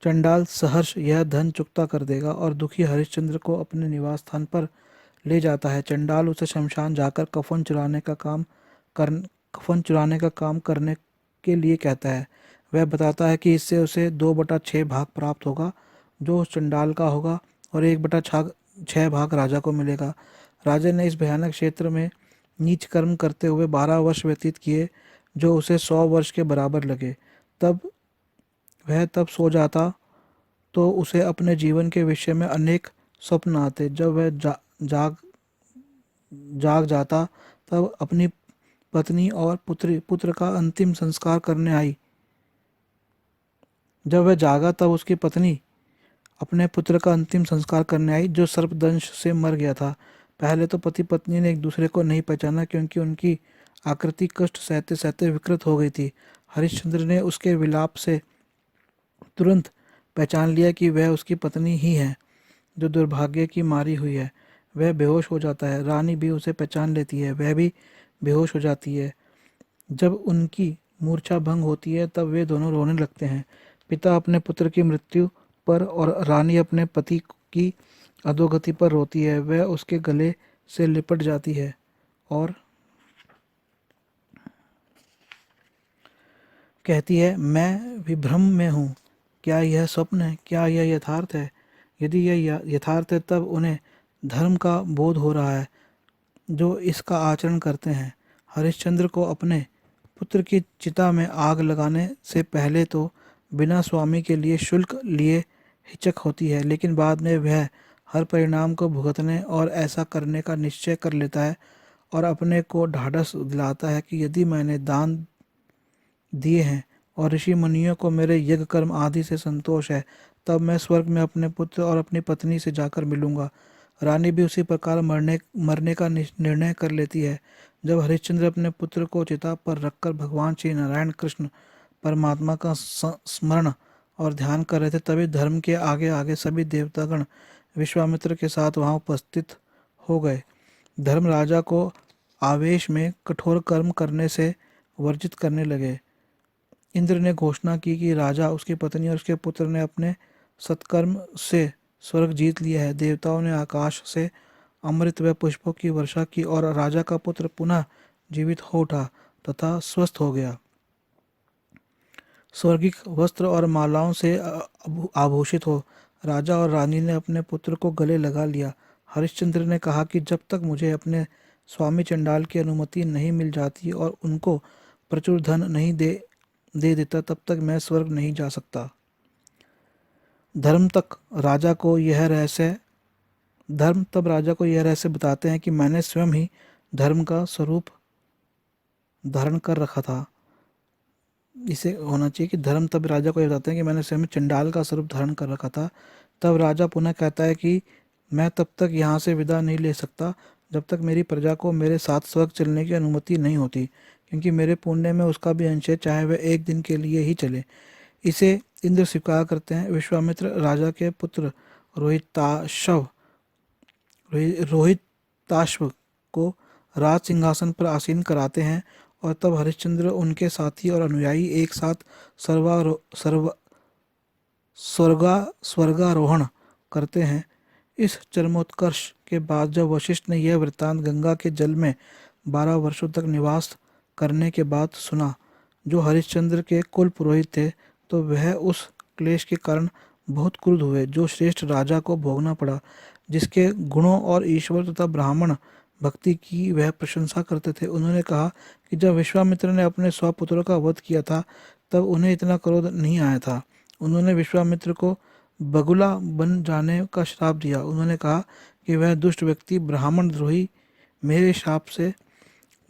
चंडाल सहर्ष यह धन चुकता कर देगा और दुखी हरिश्चंद्र को अपने निवास स्थान पर ले जाता है। चंडाल उसे शमशान जाकर कफन चुराने का काम करने के लिए कहता है। वह बताता है कि इससे उसे 2/6 भाग प्राप्त होगा जो उस चंडाल का होगा और 1/6 भाग राजा को मिलेगा। राजा ने इस भयानक क्षेत्र में नीच कर्म करते हुए 12 वर्ष व्यतीत किए जो उसे 100 वर्ष के बराबर लगे। तब सो जाता तो उसे अपने जीवन के विषय में अनेक स्वप्न आते। जब वह जाग जाता तब अपनी पत्नी और पुत्र का अंतिम संस्कार करने आई। जब वह जागा तब उसकी पत्नी अपने पुत्र का अंतिम संस्कार करने आई जो सर्पदंश से मर गया था। पहले तो पति पत्नी ने एक दूसरे को नहीं पहचाना क्योंकि उनकी आकृति कष्ट सहते सहते विकृत हो गई थी। हरिश्चंद्र ने उसके विलाप से तुरंत पहचान लिया कि वह उसकी पत्नी ही है जो दुर्भाग्य की मारी हुई है। वह बेहोश हो जाता है। रानी भी उसे पहचान लेती है, वह भी बेहोश हो जाती है। जब उनकी मूर्छा भंग होती है तब वे दोनों रोने लगते हैं। पिता अपने पुत्र की मृत्यु पर और रानी अपने पति की अधोगति पर रोती है। वह उसके गले से लिपट जाती है और कहती है, मैं विभ्रम में हूँ। क्या यह स्वप्न है? क्या यह यथार्थ है? यदि यह यथार्थ है तब उन्हें धर्म का बोध हो रहा है जो इसका आचरण करते हैं। हरिश्चंद्र को अपने पुत्र की चिता में आग लगाने से पहले तो बिना स्वामी के लिए शुल्क लिए हिचक होती है, लेकिन बाद में वह हर परिणाम को भुगतने और ऐसा करने का निश्चय कर लेता है और अपने को ढाढ़स दिलाता है कि यदि मैंने दान दिए हैं और ऋषि मुनियों को मेरे यज्ञ कर्म आदि से संतोष है तब मैं स्वर्ग में अपने पुत्र और अपनी पत्नी से जाकर मिलूंगा। रानी भी उसी प्रकार मरने का निर्णय कर लेती है। जब हरिश्चंद्र अपने पुत्र को चिता पर रखकर भगवान श्री नारायण कृष्ण परमात्मा का स्मरण और ध्यान कर रहे थे तभी धर्म के आगे आगे सभी देवतागण विश्वामित्र के साथ वहां उपस्थित हो गए। धर्म राजा को आवेश में कठोर कर्म करने से वर्जित करने लगे। इंद्र ने घोषणा की कि राजा, उसकी पत्नी और उसके पुत्र ने अपने सत्कर्म से स्वर्ग जीत लिया है। देवताओं ने आकाश से अमृत व पुष्पों की वर्षा की और राजा का पुत्र पुनः जीवित हो उठा तथा स्वस्थ हो गया। स्वर्गिक वस्त्र और मालाओं से आभूषित हो राजा और रानी ने अपने पुत्र को गले लगा लिया। हरिश्चंद्र ने कहा कि जब तक मुझे अपने स्वामी चंडाल की अनुमति नहीं मिल जाती और उनको प्रचुर धन नहीं दे देता तब तक मैं स्वर्ग नहीं जा सकता। धर्म तब राजा को यह रहस्य बताते हैं कि मैंने स्वयं ही धर्म का स्वरूप धारण कर रखा था। इसे होना चाहिए कि धर्म तब राजा को यह बताते हैं कि मैंने स्वयं चंडाल का स्वरूप धारण कर रखा था। तब राजा पुनः कहता है कि मैं तब तक यहाँ से विदा नहीं ले सकता जब तक मेरी प्रजा को मेरे साथ स्वर्ग चलने की अनुमति नहीं होती, क्योंकि मेरे पुण्य में उसका भी अंश है, चाहे वह एक दिन के लिए ही चले। इसे इंद्र स्वीकार करते हैं। विश्वामित्र राजा के पुत्र रोहिताश्व को राज सिंहासन पर आसीन कराते हैं और तब हरिश्चंद्र, उनके साथी और अनुयायी एक साथ स्वर्गारोहण करते हैं। इस चरमोत्कर्ष के बाद जब वशिष्ठ ने यह वृत्तांत गंगा के जल में 12 वर्षों तक निवास करने के बाद सुना, जो हरिश्चंद्र के कुल पुरोहित थे, तो वह उस क्लेश के कारण बहुत क्रुद्ध हुए जो श्रेष्ठ राजा को भोगना पड़ा, जिसके गुणों और ईश्वर तथा ब्राह्मण भक्ति की वह प्रशंसा करते थे। उन्होंने कहा कि जब विश्वामित्र ने अपने 100 पुत्रों का वध किया था, तब उन्हें इतना क्रोध नहीं आया था। उन्होंने विश्वामित्र को बगुला बन जाने का श्राप दिया। उन्होंने कहा कि वह दुष्ट व्यक्ति ब्राह्मण द्रोही मेरे शाप से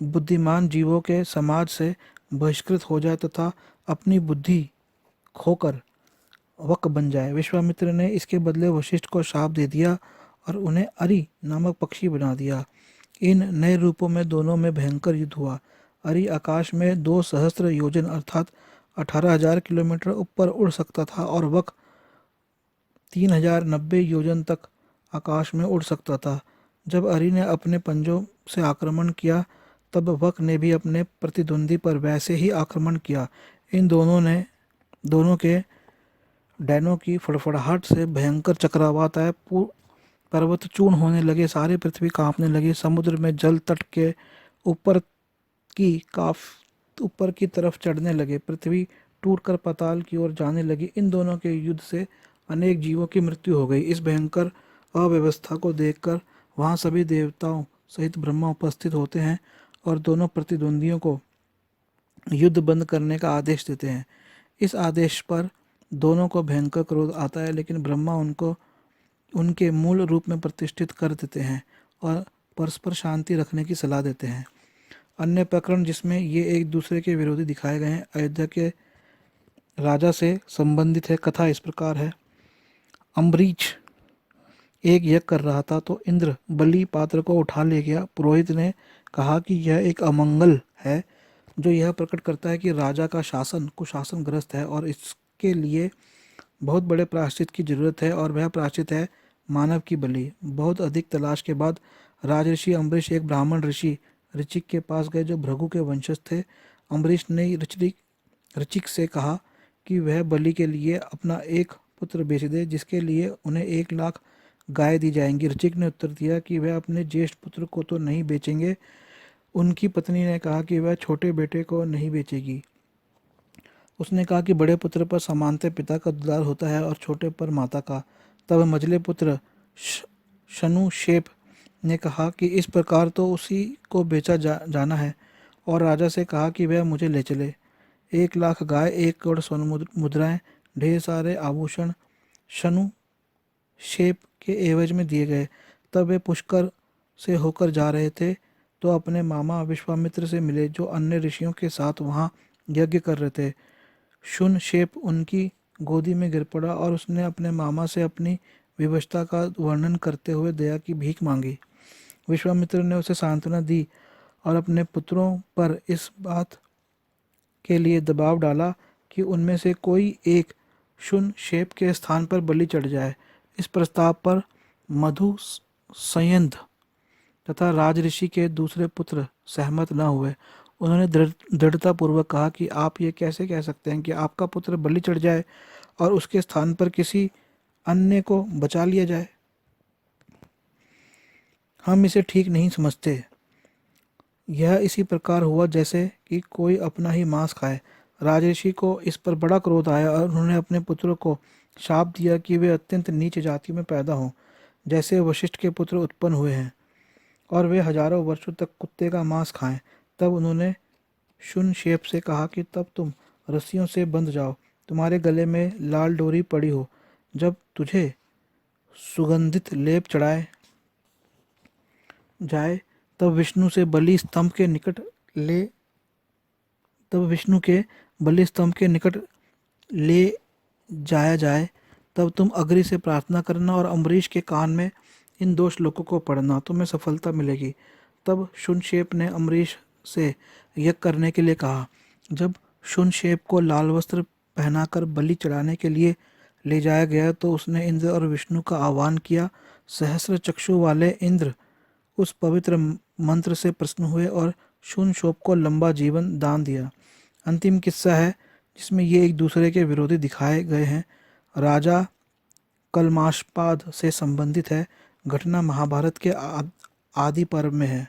बुद्धिमान जीवों के समाज से बहिष्कृत हो जाए तथा अपनी बुद्धि खोकर वक बन जाए। विश्वामित्र ने इसके बदले वशिष्ठ को शाप दे दिया और उन्हें अरि नामक पक्षी बना दिया। इन नए रूपों में दोनों में भयंकर युद्ध हुआ। अरि आकाश में 2 सहस्त्र योजन अर्थात 18,000 किलोमीटर ऊपर उड़ सकता था और वक 3,090 योजन तक आकाश में उड़ सकता था। जब अरि ने अपने पंजों से आक्रमण किया, तब वक ने भी अपने प्रतिद्वंदी पर वैसे ही आक्रमण किया। इन दोनों के डैनों की फड़फड़ाहट से भयंकर चक्रवात आए। पर्वत चूर्ण होने लगे, सारी पृथ्वी कांपने लगी, समुद्र में जल तट के ऊपर ऊपर की तरफ चढ़ने लगे, पृथ्वी टूटकर पाताल की ओर जाने लगी। इन दोनों के युद्ध से अनेक जीवों की मृत्यु हो गई। इस भयंकर अव्यवस्था को देखकर वहाँ सभी देवताओं सहित ब्रह्मा उपस्थित होते हैं और दोनों प्रतिद्वंदियों को युद्ध बंद करने का आदेश देते हैं। इस आदेश पर दोनों को भयंकर क्रोध आता है, लेकिन ब्रह्मा उनको उनके मूल रूप में प्रतिष्ठित कर देते हैं और परस्पर शांति रखने की सलाह देते हैं। अन्य प्रकरण जिसमें ये एक दूसरे के विरोधी दिखाए गए हैं, अयोध्या के राजा से संबंधित है। कथा इस प्रकार है। अम्बरीश एक यज्ञ कर रहा था तो इंद्र बलि पात्र को उठा ले गया। पुरोहित ने कहा कि यह एक अमंगल है जो यह प्रकट करता है कि राजा का शासन कुशासनग्रस्त है और इसके लिए बहुत बड़े प्रायश्चित की जरूरत है, और वह प्रायश्चित है मानव की बलि। बहुत अधिक तलाश के बाद राजऋषि अम्बरीश एक ब्राह्मण ऋषि ऋचिक के पास गए जो भृगु के वंशज थे। अम्बरीश ने ऋचिक से कहा कि वह बलि के लिए अपना एक पुत्र बेच दे, जिसके लिए उन्हें 1,00,000 गाय दी जाएंगी। ऋचिक ने उत्तर दिया कि वह अपने ज्येष्ठ पुत्र को तो नहीं बेचेंगे। उनकी पत्नी ने कहा कि वह छोटे बेटे को नहीं बेचेगी। उसने कहा कि बड़े पुत्र पर सामान्यतः पिता का दुलार होता है और छोटे पर माता का। तब मझले पुत्र शनुशेप ने कहा कि इस प्रकार तो उसी को बेचा जाना है, और राजा से कहा कि वह मुझे ले चले। 1,00,000 गाय, 1 करोड़ स्वर्ण मुद्राएं, ढेर सारे आभूषण शनुशेप के एवज में दिए गए। तब वे पुष्कर से होकर जा रहे थे तो अपने मामा विश्वामित्र से मिले, जो अन्य ऋषियों के साथ वहाँ यज्ञ कर रहे थे। शनुशेप उनकी गोदी में गिर पड़ा और उसने अपने मामा से अपनी विवशता का वर्णन करते हुए दया की भीख मांगी। विश्वामित्र ने उसे सांत्वना दी और अपने पुत्रों पर इस बात के लिए दबाव डाला कि उनमें से कोई एक शनुशेप के स्थान पर बलि चढ़ जाए। इस प्रस्ताव पर मधु संयंध तथा राजऋषि के दूसरे पुत्र सहमत न हुए। उन्होंने दृढ़तापूर्वक कहा कि आप ये कैसे कह सकते हैं कि आपका पुत्र बलि चढ़ जाए और उसके स्थान पर किसी अन्य को बचा लिया जाए। हम इसे ठीक नहीं समझते। यह इसी प्रकार हुआ जैसे कि कोई अपना ही मांस खाए। राजऋषि को इस पर बड़ा क्रोध आया और उन्होंने अपने पुत्रों को शाप दिया कि वे अत्यंत नीच जाति में पैदा हों, जैसे वशिष्ठ के पुत्र उत्पन्न हुए हैं, और वे हजारों वर्षों तक कुत्ते का मांस खाएं। तब उन्होंने शनुशेप से कहा कि तब तुम रस्सियों से बंध जाओ, तुम्हारे गले में लाल डोरी पड़ी हो। जब तुझे सुगंधित लेप चढ़ाए जाए तब विष्णु के बलि स्तंभ के निकट ले जाया जाए, तब तुम अग्नि से प्रार्थना करना और अम्बरीश के कान में इन 2 श्लोकों को पढ़ना, तुम्हें सफलता मिलेगी। तब शनुशेप ने अम्बरीश से यज्ञ करने के लिए कहा। जब शनुशेप को लाल वस्त्र पहनाकर बलि चढ़ाने के लिए ले जाया गया तो उसने इंद्र और विष्णु का आह्वान किया। सहस्र चक्षु वाले इंद्र उस पवित्र मंत्र से प्रसन्न हुए और शनुशेप को लंबा जीवन दान दिया। अंतिम किस्सा है जिसमें ये एक दूसरे के विरोधी दिखाए गए हैं। राजा कलमाशपाद से संबंधित है। घटना महाभारत के आदि पर्व में है।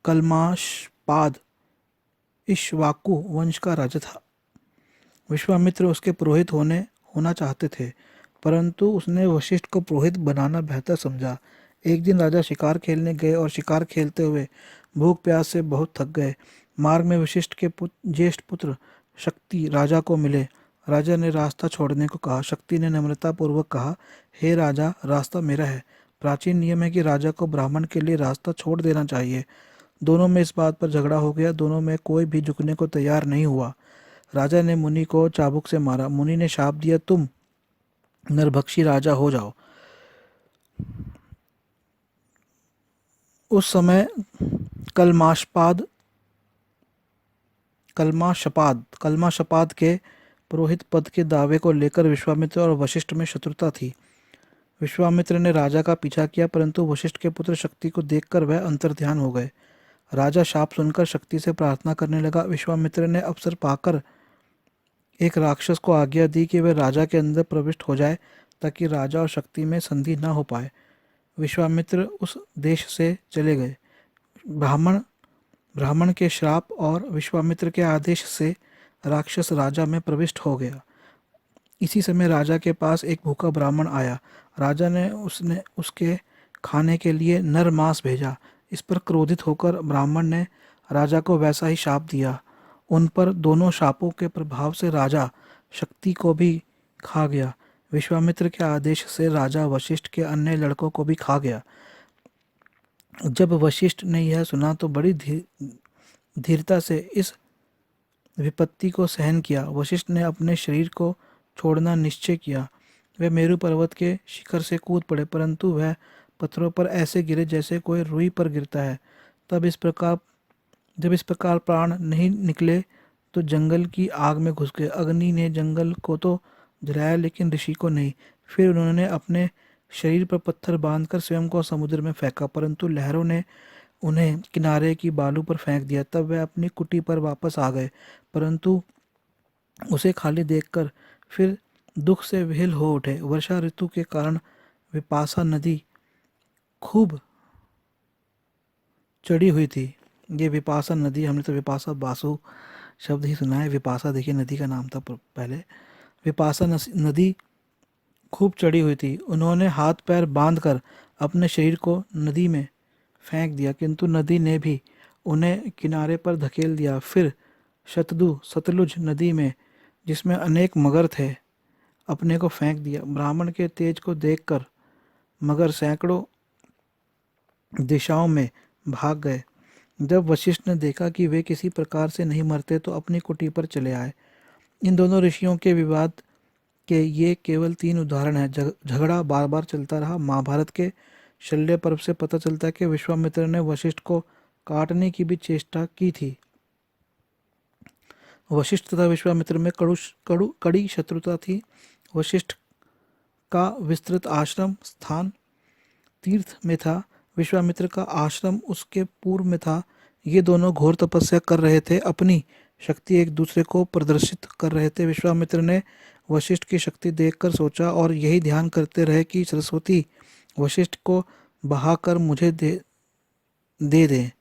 कलमाशपाद माषपाद इक्ष्वाकु वंश का राजा था। विश्वामित्र उसके पुरोहित होना चाहते थे, परंतु उसने वशिष्ठ को पुरोहित बनाना बेहतर समझा। एक दिन राजा शिकार खेलने गए और शिकार खेलते हुए भूख प्यास से बहुत थक गए। मार्ग में वशिष्ठ के ज्येष्ठ पुत्र शक्ति राजा को मिले। राजा ने रास्ता छोड़ने को कहा। शक्ति ने नम्रता पूर्वक कहा, हे राजा, रास्ता मेरा है। प्राचीन नियम है कि राजा को ब्राह्मण के लिए रास्ता छोड़ देना चाहिए। दोनों में इस बात पर झगड़ा हो गया। दोनों में कोई भी झुकने को तैयार नहीं हुआ। राजा ने मुनि को चाबुक से मारा। मुनि ने शाप दिया, तुम नरभक्षी राजा हो जाओ। उस समय कलमाशपाद कलमाशपाद के पुरोहित पद के दावे को लेकर विश्वामित्र और वशिष्ठ में शत्रुता थी। विश्वामित्र ने राजा का पीछा किया, परंतु वशिष्ठ के पुत्र शक्ति को देखकर वह अंतर्ध्यान हो गए। राजा शाप सुनकर शक्ति से प्रार्थना करने लगा। विश्वामित्र ने अवसर पाकर एक राक्षस को आज्ञा दी कि वह राजा के अंदर प्रविष्ट हो जाए, ताकि राजा और शक्ति में संधि न हो पाए। विश्वामित्र उस देश से चले गए। ब्राह्मण के श्राप और विश्वामित्र के आदेश से राक्षस राजा में प्रविष्ट हो गया। इसी समय राजा के पास एक भूखा ब्राह्मण आया। राजा ने उसके खाने के लिए नर मांस भेजा। इस पर क्रोधित होकर ब्राह्मण ने राजा को वैसा ही शाप दिया। उन पर दोनों शापों के प्रभाव से राजा शक्ति को भी खा गया। विश्वामित्र के आदेश से राजा वशिष्ठ के अन्य लड़कों को भी खा गया। जब वशिष्ठ ने यह सुना तो बड़ी धीरता से इस विपत्ति को सहन किया। वशिष्ठ ने अपने शरीर को छोड़ना निश्चय किया। वे मेरु पर्वत के शिखर से कूद पड़े, परंतु वह पत्थरों पर ऐसे गिरे जैसे कोई रुई पर गिरता है। जब इस प्रकार प्राण नहीं निकले तो जंगल की आग में घुस गए। अग्नि ने जंगल को तो जलाया, लेकिन ऋषि को नहीं। फिर उन्होंने अपने शरीर पर पत्थर बांधकर स्वयं को समुद्र में फेंका, परंतु लहरों ने उन्हें किनारे की बालू पर फेंक दिया। तब वे अपनी कुटी पर वापस आ गए, परंतु उसे खाली देखकर फिर दुख से विह्वल हो उठे। वर्षा ऋतु के कारण विपाशा नदी खूब चढ़ी हुई थी। ये विपाशा नदी, हमने तो विपाशा बासु शब्द ही सुना है। विपाशा देखिए नदी का नाम था पहले। विपाशा नदी खूब चढ़ी हुई थी। उन्होंने हाथ पैर बांधकर अपने शरीर को नदी में फेंक दिया, किंतु नदी ने भी उन्हें किनारे पर धकेल दिया। फिर सतलुज नदी में, जिसमें अनेक मगर थे, अपने को फेंक दिया। ब्राह्मण के तेज को देखकर मगर सैकड़ों दिशाओं में भाग गए। जब वशिष्ठ ने देखा कि वे किसी प्रकार से नहीं मरते तो अपनी कुटी पर चले आए। इन दोनों ऋषियों के विवाद के ये केवल 3 उदाहरण हैं। झगड़ा बार बार चलता रहा। महाभारत के शल्य पर्व से पता चलता है कि विश्वामित्र ने वशिष्ठ को काटने की भी चेष्टा की थी। वशिष्ठ तथा विश्वामित्र में कड़ी शत्रुता थी। वशिष्ठ का विस्तृत आश्रम स्थान तीर्थ में था। विश्वामित्र का आश्रम उसके पूर्व में था। ये दोनों घोर तपस्या कर रहे थे, अपनी शक्ति एक दूसरे को प्रदर्शित कर रहे थे। विश्वामित्र ने वशिष्ठ की शक्ति देखकर सोचा और यही ध्यान करते रहे कि सरस्वती वशिष्ठ को बहाकर मुझे दे दे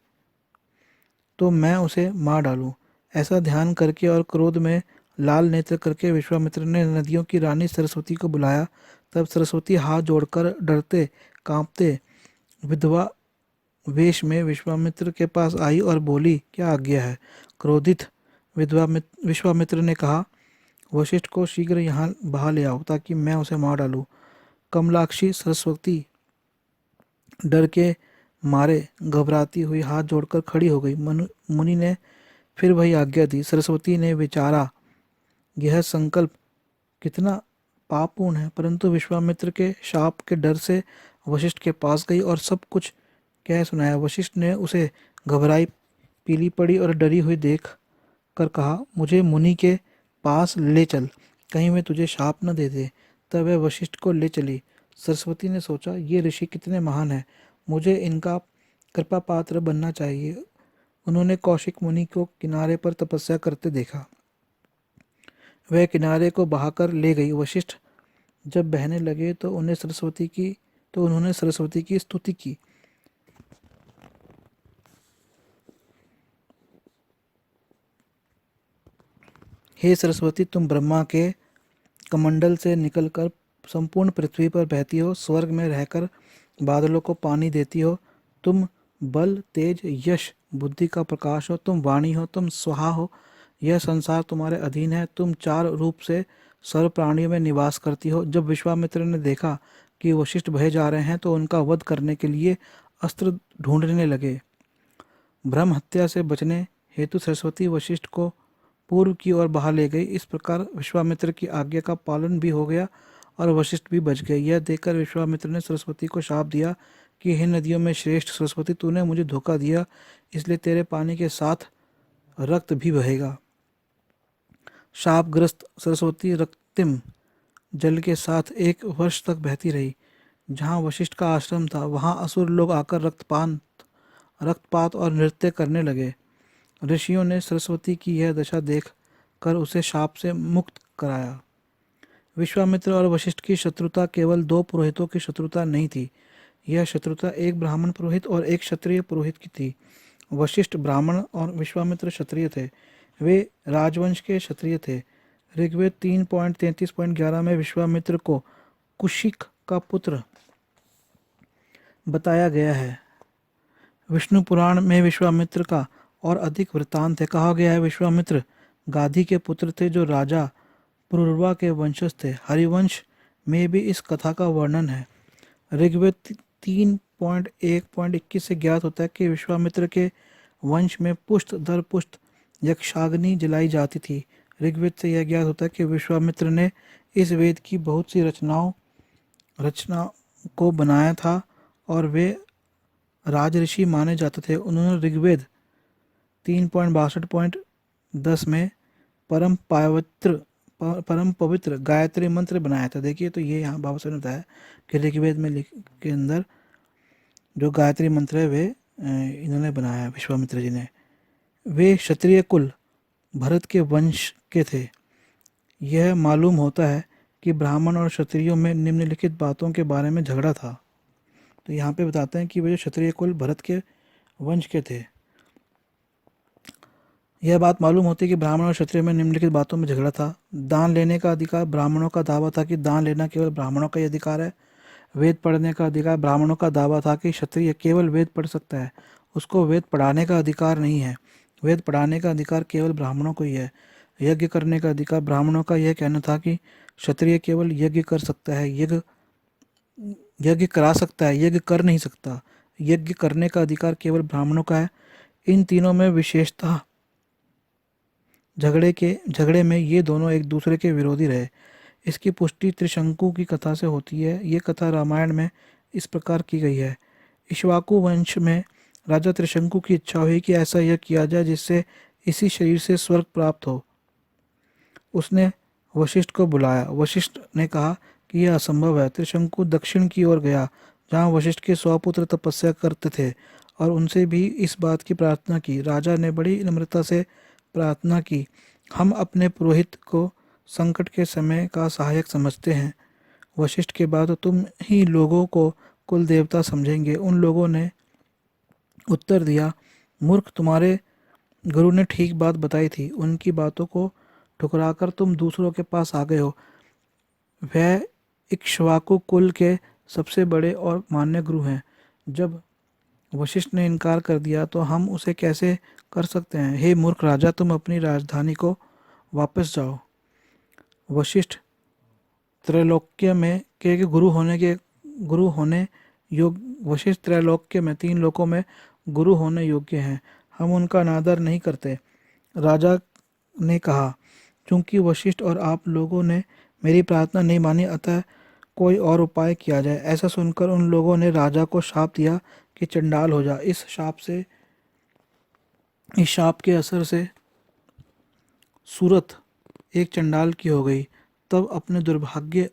तो मैं उसे मार डालूं। ऐसा ध्यान करके और क्रोध में लाल नेत्र करके विश्वामित्र ने नदियों की रानी सरस्वती को बुलाया। तब सरस्वती हाथ जोड़कर डरते कांपते विधवा वेश में विश्वामित्र के पास आई और बोली, क्या आज्ञा है? क्रोधित विश्वामित्र ने कहा, वशिष्ठ को शीघ्र यहाँ बहा ले आओ ताकि मैं उसे मार डालूं। कमलाक्षी सरस्वती डर के मारे घबराती हुई हाथ जोड़कर खड़ी हो गई। मुनि ने फिर वही आज्ञा दी। सरस्वती ने विचारा, यह संकल्प कितना पापपूर्ण है, परंतु विश्वामित्र के शाप के डर से वशिष्ठ के पास गई और सब कुछ कह सुनाया। वशिष्ठ ने उसे घबराई पीली पड़ी और डरी हुई देख कर कहा, मुझे मुनि के पास ले चल, कहीं वे तुझे शाप न दे दे। तब वह वशिष्ठ को ले चली। सरस्वती ने सोचा, ये ऋषि कितने महान हैं, मुझे इनका कृपा पात्र बनना चाहिए। उन्होंने कौशिक मुनि को किनारे पर तपस्या करते देखा। वह किनारे को बहाकर ले गई। वशिष्ठ जब बहने लगे तो उन्होंने सरस्वती की स्तुति की। हे सरस्वती, तुम ब्रह्मा के कमंडल से निकलकर संपूर्ण पृथ्वी पर बहती हो, स्वर्ग में रहकर बादलों को पानी देती हो। तुम बल, तेज, यश, बुद्धि का प्रकाश हो। तुम वाणी हो, तुम स्वाहा हो। यह संसार तुम्हारे अधीन है। तुम चार रूप से सर्व प्राणियों में निवास करती हो। जब विश्वामित्र ने देखा कि वशिष्ठ भय जा रहे हैं तो उनका वध करने के लिए अस्त्र ढूंढने लगे। ब्रह्म हत्या से बचने हेतु सरस्वती वशिष्ठ को पूर्व की ओर बहा ले गई। इस प्रकार विश्वामित्र की आज्ञा का पालन भी हो गया और वशिष्ठ भी बच गए। यह देखकर विश्वामित्र ने सरस्वती को शाप दिया कि हे नदियों में श्रेष्ठ सरस्वती, तूने मुझे धोखा दिया, इसलिए तेरे पानी के साथ रक्त भी बहेगा। शापग्रस्त सरस्वती रक्तिम जल के साथ 1 वर्ष तक बहती रही। जहाँ वशिष्ठ का आश्रम था वहाँ असुर लोग आकर रक्तपात और नृत्य करने लगे। ऋषियों ने सरस्वती की यह दशा देख कर उसे शाप से मुक्त कराया। विश्वामित्र और वशिष्ठ की शत्रुता केवल 2 पुरोहितों की शत्रुता नहीं थी। यह शत्रुता एक ब्राह्मण पुरोहित और एक क्षत्रिय पुरोहित की थी। वशिष्ठ ब्राह्मण और विश्वामित्र क्षत्रिय थे। वे राजवंश के क्षत्रिय थे। ऋग्वेद 3.33.11 में विश्वामित्र को कुशिक का पुत्र बताया गया है। विष्णु पुराण में विश्वामित्र का और अधिक वृत्तांत है। कहा गया है विश्वामित्र गाधी के पुत्र थे जो राजा पुरुरवा के वंशज थे। हरिवंश में भी इस कथा का वर्णन है। ऋग्वेद 3.1.21 से ज्ञात होता है कि विश्वामित्र के वंश में पुष्ट दर पुष्ट यक्षाग्नि जलाई जाती थी। ऋग्वेद से यह ज्ञात होता है कि विश्वामित्र ने इस वेद की बहुत सी रचना को बनाया था और वे राजऋषि माने जाते थे। उन्होंने ऋग्वेद 3.62.10 में परम पवित्र गायत्री मंत्र बनाया था। देखिए, तो ये यहाँ बाबा साहब ने बताया कि ऋग्वेद में के अंदर जो गायत्री मंत्र है वे इन्होंने बनाया, विश्वामित्र जी ने। वे क्षत्रिय कुल भरत के वंश के थे। यह मालूम होता है कि ब्राह्मण और क्षत्रियों में निम्नलिखित बातों के बारे में झगड़ा था। तो यहाँ पे बताते हैं कि वे क्षत्रिय कुल भरत के वंश के थे। यह बात मालूम होती है कि ब्राह्मण और क्षत्रिय में निम्नलिखित बातों में झगड़ा था। दान लेने का अधिकार ब्राह्मणों का दावा था कि दान लेना केवल ब्राह्मणों का ही अधिकार है। वेद पढ़ने का अधिकार ब्राह्मणों का दावा था कि क्षत्रिय केवल वेद पढ़ सकता है, उसको वेद पढ़ाने का अधिकार नहीं है। वेद पढ़ाने का अधिकार केवल ब्राह्मणों को ही है। यज्ञ करने का अधिकार ब्राह्मणों का यह कहना था कि क्षत्रिय केवल यज्ञ कर सकता है, यज्ञ करा सकता है, यज्ञ कर नहीं सकता। यज्ञ करने का अधिकार केवल ब्राह्मणों का है। इन तीनों में विशेषतः झगड़े में ये दोनों एक दूसरे के विरोधी रहे। इसकी पुष्टि त्रिशंकु की कथा से होती है। ये कथा रामायण में इस प्रकार की गई है। इक्ष्वाकु वंश में राजा त्रिशंकु की इच्छा हुई कि ऐसा यह किया जाए जिससे इसी शरीर से स्वर्ग प्राप्त हो। उसने वशिष्ठ को बुलाया। वशिष्ठ ने कहा कि यह असंभव है। त्रिशंकु दक्षिण की ओर गया जहाँ वशिष्ठ के 100 पुत्र तपस्या करते थे और उनसे भी इस बात की प्रार्थना की। राजा ने बड़ी नम्रता से प्रार्थना की, हम अपने पुरोहित को संकट के समय का सहायक समझते हैं। वशिष्ठ के बाद तुम ही लोगों को कुल देवता समझेंगे। उन लोगों ने उत्तर दिया, मूर्ख, तुम्हारे गुरु ने ठीक बात बताई थी। उनकी बातों को ठुकराकर तुम दूसरों के पास आ गए हो। वह इक्ष्वाकु कुल के सबसे बड़े और मान्य गुरु हैं। जब वशिष्ठ ने इनकार कर दिया तो हम उसे कैसे कर सकते हैं। हे मूर्ख राजा, तुम अपनी राजधानी को वापस जाओ। वशिष्ठ त्रैलोक्य में के गुरु होने योग्य, वशिष्ठ त्रैलोक्य में 3 लोकों में गुरु होने योग्य हैं। हम उनका अनादर नहीं करते। राजा ने कहा, चूंकि वशिष्ठ और आप लोगों ने मेरी प्रार्थना नहीं मानी, अतः कोई और उपाय किया जाए। ऐसा सुनकर उन लोगों ने राजा को शाप दिया कि चंडाल हो जा। इस शाप के असर से सूरत एक चंडाल की हो गई। तब अपने दुर्भाग्य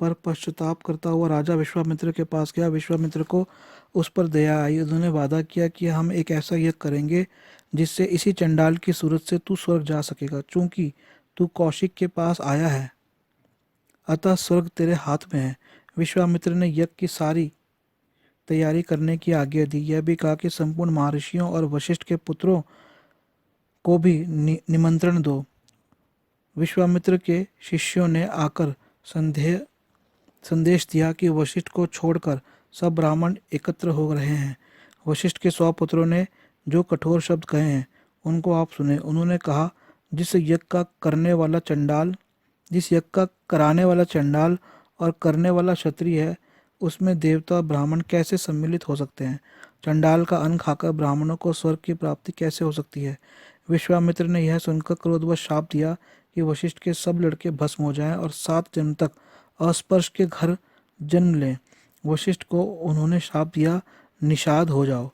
पर पश्चाताप करता हुआ राजा विश्वामित्र के पास गया। विश्वामित्र को उस पर दया आई। उन्होंने वादा किया कि हम एक ऐसा यज्ञ करेंगे जिससे इसी चंडाल की सूरत से तू स्वर्ग जा सकेगा। चूंकि तू कौशिक के पास आया है अतः स्वर्ग तेरे हाथ में है। विश्वामित्र ने यज्ञ की सारी तैयारी करने की आज्ञा दी। यह भी कहा कि संपूर्ण महर्षियों और वशिष्ठ के पुत्रों को भी निमंत्रण दो। विश्वामित्र के शिष्यों ने आकर संदेश दिया कि वशिष्ठ को छोड़कर सब ब्राह्मण एकत्र हो रहे हैं। वशिष्ठ के 100 पुत्रों ने जो कठोर शब्द कहे हैं उनको आप सुने। उन्होंने कहा, जिस यज्ञ का करने वाला चंडाल जिस यज्ञ का कराने वाला चंडाल और करने वाला क्षत्रिय है, उसमें देवता और ब्राह्मण कैसे सम्मिलित हो सकते हैं? चंडाल का अन्न खाकर ब्राह्मणों को स्वर्ग की प्राप्ति कैसे हो सकती है? विश्वामित्र ने यह सुनकर क्रोधवश शाप दिया कि वशिष्ठ के सब लड़के भस्म हो जाएं और 7 जन्म तक अस्पृश्य के घर जन्म लें। वशिष्ठ को उन्होंने शाप दिया, निषाद हो जाओ।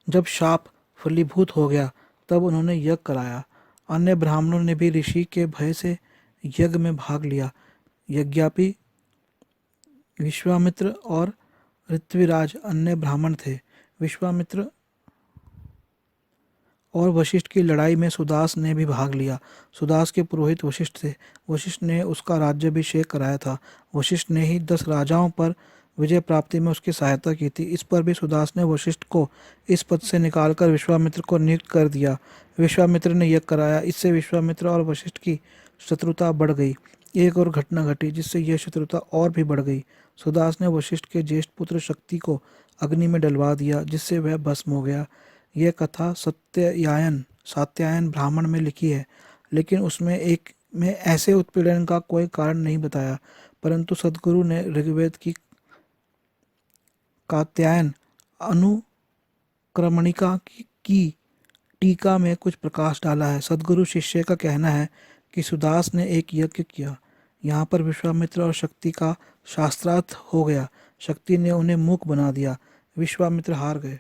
जब शाप फलीभूत हो गया तब उन्होंने यज्ञ कराया। अन्य ब्राह्मणों ने भी ऋषि के भय से यज्ञ में भाग लिया। यज्ञापि विश्वामित्र और ऋत्विराज अन्य ब्राह्मण थे। विश्वामित्र और वशिष्ठ की लड़ाई में सुदास ने भी भाग लिया। सुदास के पुरोहित वशिष्ठ थे। वशिष्ठ ने उसका राज्याभिषेक कराया था। वशिष्ठ ने ही 10 राजाओं पर विजय प्राप्ति में उसकी सहायता की थी। इस पर भी सुदास ने वशिष्ठ को इस पद से निकालकर विश्वामित्र को नियुक्त कर दिया। विश्वामित्र ने यज्ञ कराया। इससे विश्वामित्र और वशिष्ठ की शत्रुता बढ़ गई। एक और घटना घटी जिससे यह शत्रुता और भी बढ़ गई। सुदास ने वशिष्ठ के ज्येष्ठ पुत्र शक्ति को अग्नि में डलवा दिया, जिससे वह भस्म हो गया। यह कथा सात्यायन ब्राह्मण में लिखी है, लेकिन उसमें एक में ऐसे उत्पीड़न का कोई कारण नहीं बताया, परंतु सद्गुरु ने ऋग्वेद की कात्यायन अनुक्रमणिका की टीका में कुछ प्रकाश डाला है। सद्गुरु शिष्य का कहना है कि सुदास ने एक यज्ञ किया। यहाँ पर विश्वामित्र और शक्ति का शास्त्रार्थ हो गया। शक्ति ने उन्हें मूक बना दिया। विश्वामित्र हार गए।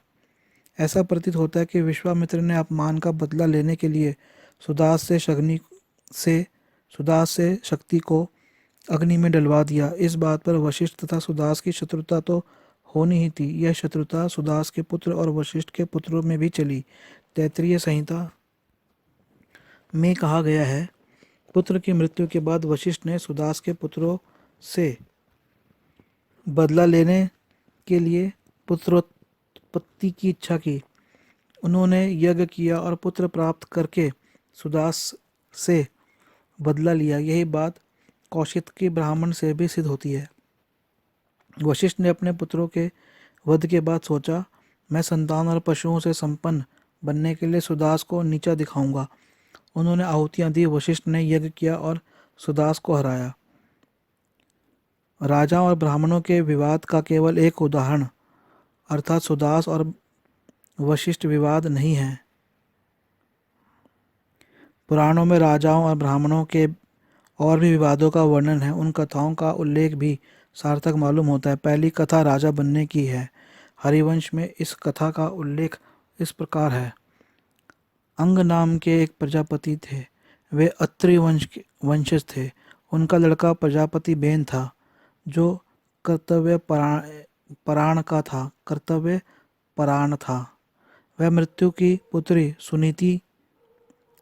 ऐसा प्रतीत होता है कि विश्वामित्र ने अपमान का बदला लेने के लिए सुदास से शक्ति को अग्नि में डलवा दिया। इस बात पर वशिष्ठ तथा सुदास की शत्रुता तो होनी ही थी। यह शत्रुता सुदास के पुत्र और वशिष्ठ के पुत्रों में भी चली। तैत्तिरीय संहिता में कहा गया है, पुत्र की मृत्यु के बाद वशिष्ठ ने सुदास के पुत्रों से बदला लेने के लिए पुत्रोत्पत्ति की इच्छा की। उन्होंने यज्ञ किया और पुत्र प्राप्त करके सुदास से बदला लिया। यही बात कौशिकी ब्राह्मण से भी सिद्ध होती है। वशिष्ठ ने अपने पुत्रों के वध के बाद सोचा, मैं संतान और पशुओं से संपन्न बनने के लिए सुदास को नीचा दिखाऊंगा। उन्होंने आहुतियां दी। वशिष्ठ ने यज्ञ किया और सुदास को हराया। राजा और ब्राह्मणों के विवाद का केवल एक उदाहरण अर्थात सुदास और वशिष्ठ विवाद नहीं है। पुराणों में राजाओं और ब्राह्मणों के और भी विवादों का वर्णन है। उन कथाओं का उल्लेख भी सार्थक मालूम होता है। पहली कथा राजा बनने की है। हरिवंश में इस कथा का उल्लेख इस प्रकार है। अंग नाम के एक प्रजापति थे। वे अत्रि वंशज थे। उनका लड़का प्रजापति बेन था, जो कर्तव्य परायण था। वह मृत्यु की पुत्री सुनीति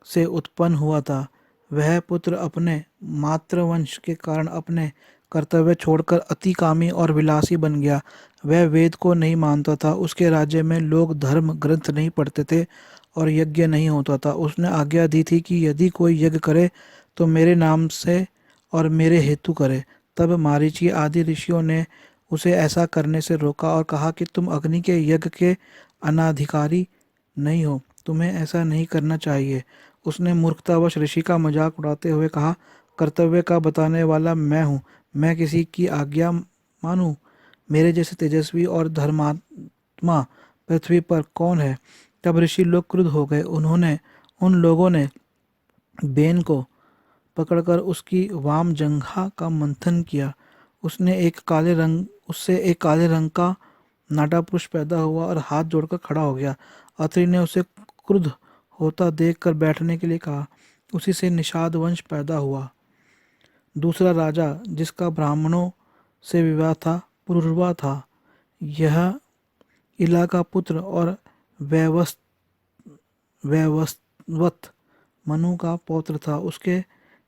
से उत्पन्न हुआ था। वह पुत्र अपने मातृवंश के कारण अपने कर्तव्य छोड़कर अति कामी और विलासी बन गया। वह वेद को नहीं मानता था। उसके राज्य में लोग धर्म ग्रंथ नहीं पढ़ते थे और यज्ञ नहीं होता था। उसने आज्ञा दी थी कि यदि कोई यज्ञ करे तो मेरे नाम से और मेरे हेतु करे। तब मारीची आदि ऋषियों ने उसे ऐसा करने से रोका और कहा कि तुम अग्नि के यज्ञ के अनाधिकारी नहीं हो, तुम्हें ऐसा नहीं करना चाहिए। उसने मूर्खतावश ऋषि का मजाक उड़ाते हुए कहा, कर्तव्य का बताने वाला मैं हूँ, मैं किसी की आज्ञा मानूं? मेरे जैसे तेजस्वी और धर्मात्मा पृथ्वी पर कौन है? तब ऋषि लोग क्रुद्ध हो गए। उन लोगों ने बेन को पकड़कर उसकी वाम जंघा का मंथन किया। उससे एक काले रंग का नाटा पुरुष पैदा हुआ और हाथ जोड़कर खड़ा हो गया। अत्रि ने उसे क्रुद्ध होता देखकर बैठने के लिए कहा। उसी से निषाद वंश पैदा हुआ। दूसरा राजा जिसका ब्राह्मणों से विवाह था पुरुरवा था। यह इला का पुत्र और वैवस्वत मनु का पौत्र था। उसके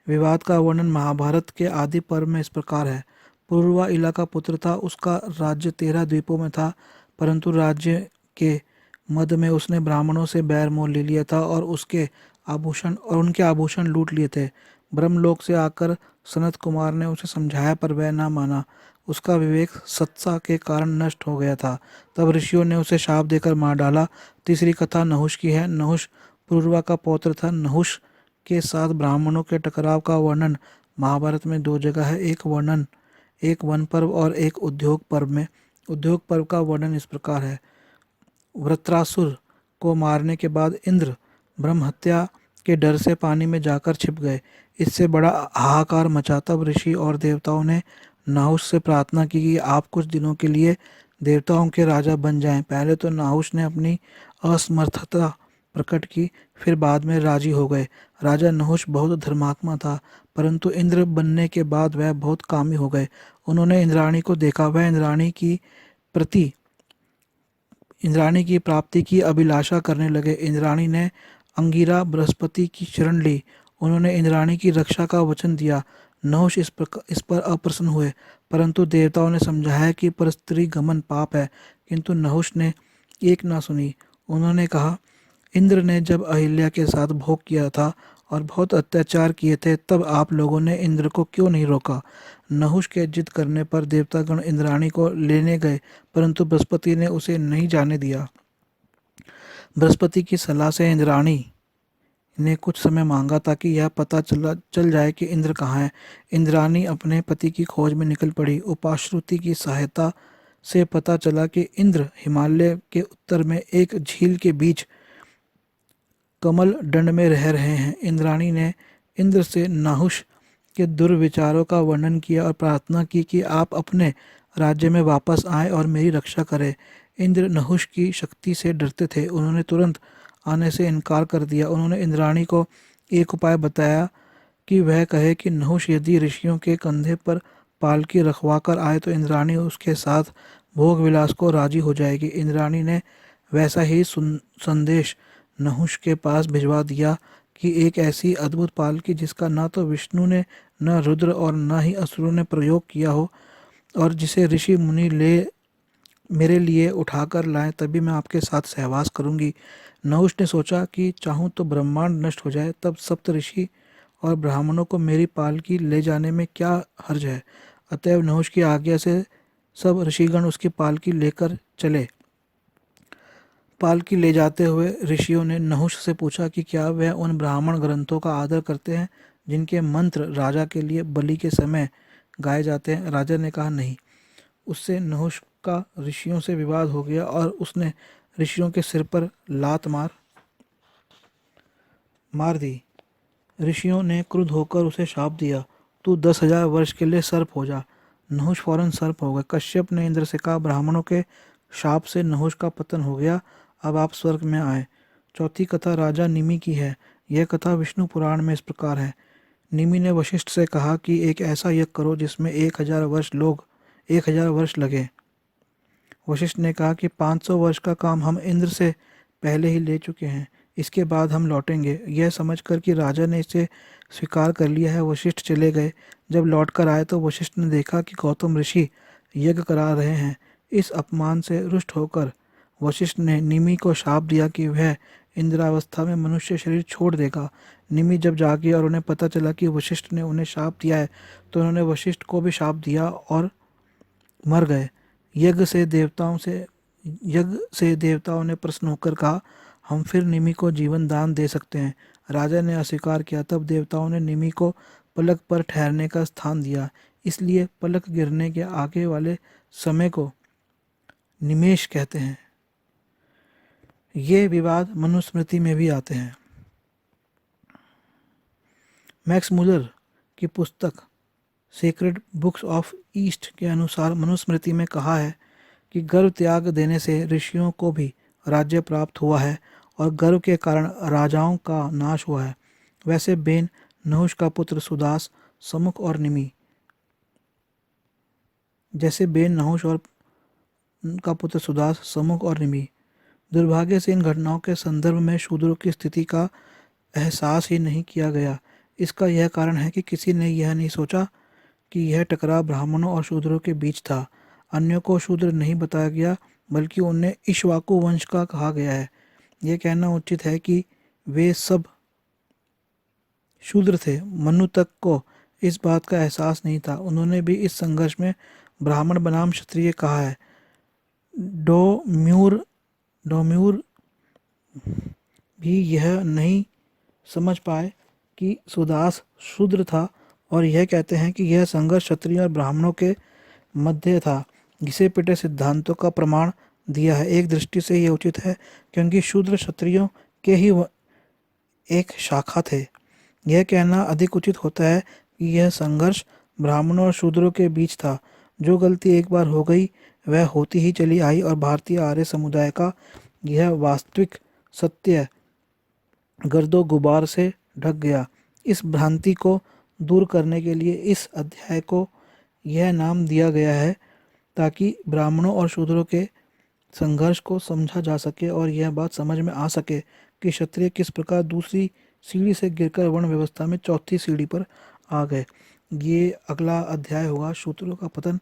विवाद का वर्णन महाभारत के आदि पर्व में इस प्रकार है। पुरुरवा इला का पुत्र था। उसका राज्य 13 द्वीपों में था, परंतु राज्य के मध्य में उसने ब्राह्मणों से बैर मोल ले लिया था और उसके आभूषण और उनके आभूषण लूट लिए थे। ब्रह्मलोक से आकर सनत कुमार ने उसे समझाया पर वह ना माना। उसका विवेक सत्सा के कारण नष्ट हो गया था। तब ऋषियों ने उसे शाप देकर मार डाला। तीसरी कथा नहुष की है। नहुष पुरुरवा का पौत्र था। नहुष के साथ ब्राह्मणों के टकराव का वर्णन महाभारत में 2 जगह है। एक वन पर्व और एक उद्योग पर्व में। उद्योग पर्व का वर्णन इस प्रकार है। वृत्रासुर को मारने के बाद इंद्र ब्रह्म हत्या के डर से पानी में जाकर छिप गए। इससे बड़ा हाहाकार मचा। तब ऋषि और देवताओं ने नाहुष से प्रार्थना की कि आप कुछ दिनों के लिए देवताओं के राजा बन जाएं। पहले तो नाहुष ने अपनी असमर्थता प्रकट की, फिर बाद में राजी हो गए। राजा नहुष बहुत धर्मात्मा था, परंतु इंद्र बनने के बाद वह बहुत कामी हो गए। उन्होंने इंद्राणी को देखा। वह प्रति इंद्राणी की प्राप्ति की अभिलाषा करने लगे। इंद्राणी ने अंगिरा बृहस्पति की शरण ली। उन्होंने इंद्राणी की रक्षा का वचन दिया। नहुष इस पर अप्रसन्न हुए, परंतु देवताओं ने समझाया कि परस्त्री गमन पाप है, किंतु नहुष ने एक ना सुनी। उन्होंने कहा, इंद्र ने जब अहिल्या के साथ भोग किया था और बहुत अत्याचार किए थे, तब आप लोगों ने इंद्र को क्यों नहीं रोका। नहुष के जिद करने पर देवतागण इंद्राणी को लेने गए, परंतु बृहस्पति ने उसे नहीं जाने दिया। बृहस्पति की सलाह से इंद्राणी ने कुछ समय मांगा ताकि यह पता चल जाए कि इंद्र कहाँ है। इंद्राणी अपने पति की खोज में निकल पड़ी। उपाश्रुति की सहायता से पता चला कि इंद्र हिमालय के उत्तर में एक झील के बीच कमल दंड में रह रहे हैं। इंद्राणी ने इंद्र से नाहुष के दुर्विचारों का वर्णन किया और प्रार्थना की कि आप अपने राज्य में वापस आएं और मेरी रक्षा करें। इंद्र नहुष की शक्ति से डरते थे। उन्होंने तुरंत आने से इनकार कर दिया। उन्होंने इंद्राणी को एक उपाय बताया कि वह कहे कि नहुष यदि ऋषियों के कंधे पर पालकी रखवा कर आए तो इंद्राणी उसके साथ भोग विलास को राजी हो जाएगी। इंद्राणी ने वैसा ही संदेश नहुष के पास भिजवा दिया कि एक ऐसी अद्भुत पालकी जिसका न तो विष्णु ने, न रुद्र और न ही असुरों ने प्रयोग किया हो, और जिसे ऋषि मुनि मेरे लिए उठाकर लाएं, तभी मैं आपके साथ सहवास करूंगी। नहुष ने सोचा कि चाहूं तो ब्रह्मांड नष्ट हो जाए, तब सप्त ऋषि और ब्राह्मणों को मेरी पालकी ले जाने में क्या हर्ज है। अतएव नहुष की आज्ञा से सब ऋषिगण उसकी पालकी लेकर चले। पालकी ले जाते हुए ऋषियों ने नहुष से पूछा कि क्या वह उन ब्राह्मण ग्रंथों का आदर करते हैं जिनके मंत्र राजा के लिए बलि के समय गाए जाते हैं। राजा ने कहा, नहीं। उससे नहुष का ऋषियों से विवाद हो गया और उसने ऋषियों के सिर पर लात मार दी। ऋषियों ने क्रुद्ध होकर उसे शाप दिया, तू 10,000 वर्ष के लिए सर्प हो जा। नहुष फौरन सर्प हो गए। कश्यप ने इंद्र से कहा, ब्राह्मणों के शाप से नहुष का पतन हो गया, अब आप स्वर्ग में आए। चौथी कथा राजा निमि की है। यह कथा विष्णु पुराण में इस प्रकार है। निमि ने वशिष्ठ से कहा कि एक ऐसा यज्ञ करो जिसमें 1,000 वर्ष लगे। वशिष्ठ ने कहा कि 500 वर्ष का काम हम इंद्र से पहले ही ले चुके हैं, इसके बाद हम लौटेंगे। यह समझकर कि राजा ने इसे स्वीकार कर लिया है, वशिष्ठ चले गए। जब लौट कर आए तो वशिष्ठ ने देखा कि गौतम ऋषि यज्ञ करा रहे हैं। इस अपमान से रुष्ट होकर वशिष्ठ ने निमि को शाप दिया कि वह इंद्रावस्था में मनुष्य शरीर छोड़ देगा। निमि जब जागी और उन्हें पता चला कि वशिष्ठ ने उन्हें शाप दिया है, तो उन्होंने वशिष्ठ को भी शाप दिया और मर गए। यज्ञ से देवताओं ने प्रसन्न होकर कहा, हम फिर निमि को जीवन दान दे सकते हैं। राजा ने अस्वीकार किया। तब देवताओं ने निमि को पलक पर ठहरने का स्थान दिया, इसलिए पलक गिरने के आगे वाले समय को निमेष कहते हैं। ये विवाद मनुस्मृति में भी आते हैं। मैक्स मुलर की पुस्तक सेक्रेड बुक्स ऑफ ईस्ट के अनुसार मनुस्मृति में कहा है कि गर्व त्याग देने से ऋषियों को भी राज्य प्राप्त हुआ है और गर्व के कारण राजाओं का नाश हुआ है। वैसे बेन, नहुष का पुत्र सुदास, समुख और निमि दुर्भाग्य से इन घटनाओं के संदर्भ में शूद्रों की स्थिति का एहसास ही नहीं किया गया। इसका यह कारण है कि किसी ने यह नहीं सोचा कि यह टकराव ब्राह्मणों और शूद्रों के बीच था। अन्यों को शूद्र नहीं बताया गया, बल्कि उन्हें इक्ष्वाकु वंश का कहा गया है। यह कहना उचित है कि वे सब शूद्र थे। मनु तक को इस बात का एहसास नहीं था। उन्होंने भी इस संघर्ष में ब्राह्मण बनाम क्षत्रिय कहा है। डोम्यूर डोम्यूर भी यह नहीं समझ पाए कि सुदास शूद्र था और यह कहते हैं कि यह संघर्ष क्षत्रियों और ब्राह्मणों के मध्य था। घिसे पिटे सिद्धांतों का प्रमाण दिया है। एक दृष्टि से यह उचित है क्योंकि शूद्र क्षत्रियों के ही एक शाखा थे। यह कहना अधिक उचित होता है कि यह संघर्ष ब्राह्मणों और शूद्रों के बीच था। जो गलती एक बार हो गई वह होती ही चली आई और भारतीय आर्य समुदाय का यह वास्तविक सत्य गर्दो गुबार से ढक गया। इस भ्रांति को दूर करने के लिए इस अध्याय को यह नाम दिया गया है ताकि ब्राह्मणों और शूद्रों के संघर्ष को समझा जा सके और यह बात समझ में आ सके कि क्षत्रिय किस प्रकार दूसरी सीढ़ी से गिरकर वर्ण व्यवस्था में चौथी सीढ़ी पर आ गए। ये अगला अध्याय होगा शूद्रों का पतन,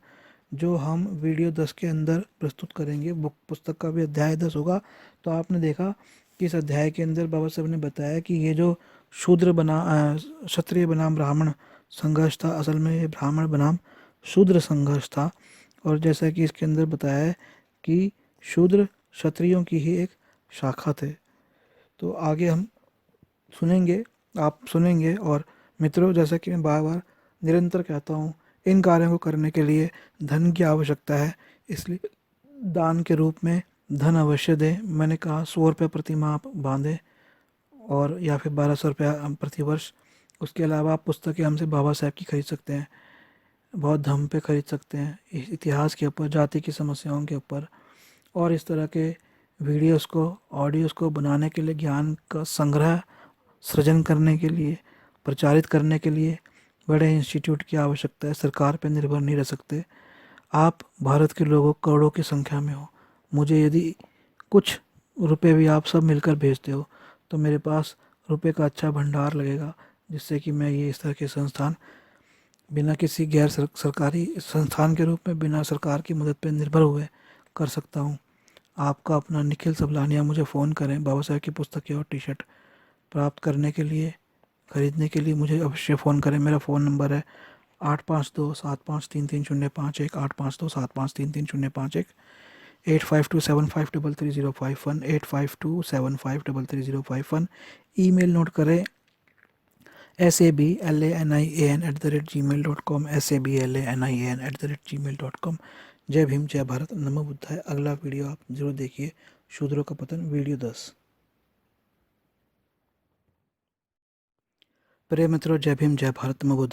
जो हम वीडियो 10 के अंदर प्रस्तुत करेंगे। बुक पुस्तक का भी अध्याय 10 होगा। तो आपने देखा कि इस अध्याय के अंदर बाबा साहब ने बताया कि ये जो शूद्र बना क्षत्रिय बनाम ब्राह्मण संघर्ष था, असल में ये ब्राह्मण बनाम शूद्र संघर्ष था। और जैसा कि इसके अंदर बताया है कि शूद्र क्षत्रियों की ही एक शाखा थे। तो आगे हम सुनेंगे, आप सुनेंगे। और मित्रों, जैसा कि मैं बार बार निरंतर कहता हूँ, इन कार्यों को करने के लिए धन की आवश्यकता है, इसलिए दान के रूप में धन अवश्य दें। मैंने कहा 100 रुपये प्रति माह आप बांधें और या फिर 1200 रुपया प्रति वर्ष। उसके अलावा आप पुस्तकें हमसे बाबा साहब की खरीद सकते हैं, बहुत धम पे खरीद सकते हैं, इतिहास के ऊपर, जाति की समस्याओं के ऊपर। और इस तरह के वीडियोस को, ऑडियोस को बनाने के लिए, ज्ञान का संग्रह सृजन करने के लिए, प्रचारित करने के लिए बड़े इंस्टीट्यूट की आवश्यकता है। सरकार पर निर्भर नहीं रह सकते। आप भारत के लोगों करोड़ों की संख्या में हो। मुझे यदि कुछ रुपए भी आप सब मिलकर भेजते हो तो मेरे पास रुपए का अच्छा भंडार लगेगा, जिससे कि मैं ये इस तरह के संस्थान बिना किसी गैर सरकारी संस्थान के रूप में, बिना सरकार की मदद पर निर्भर हुए कर सकता हूँ। आपका अपना निखिल सबलानिया। मुझे फ़ोन करें। बाबा साहब की पुस्तकें और टी शर्ट प्राप्त करने के लिए, खरीदने के लिए मुझे अवश्य फ़ोन करें। मेरा फ़ोन नंबर है 8527533051, 8527533051, 8527533051, 8527533051। ईमेल नोट करें sablan@gmail.com, sablan@gmail.com। जय भीम, जय भारत, नमो बुद्धाय। अगला वीडियो आप जरूर देखिए, शूद्रों का पतन, वीडियो 10। प्रिय मित्रों, जय भीम, जय भारत, नमो बुद्धाय।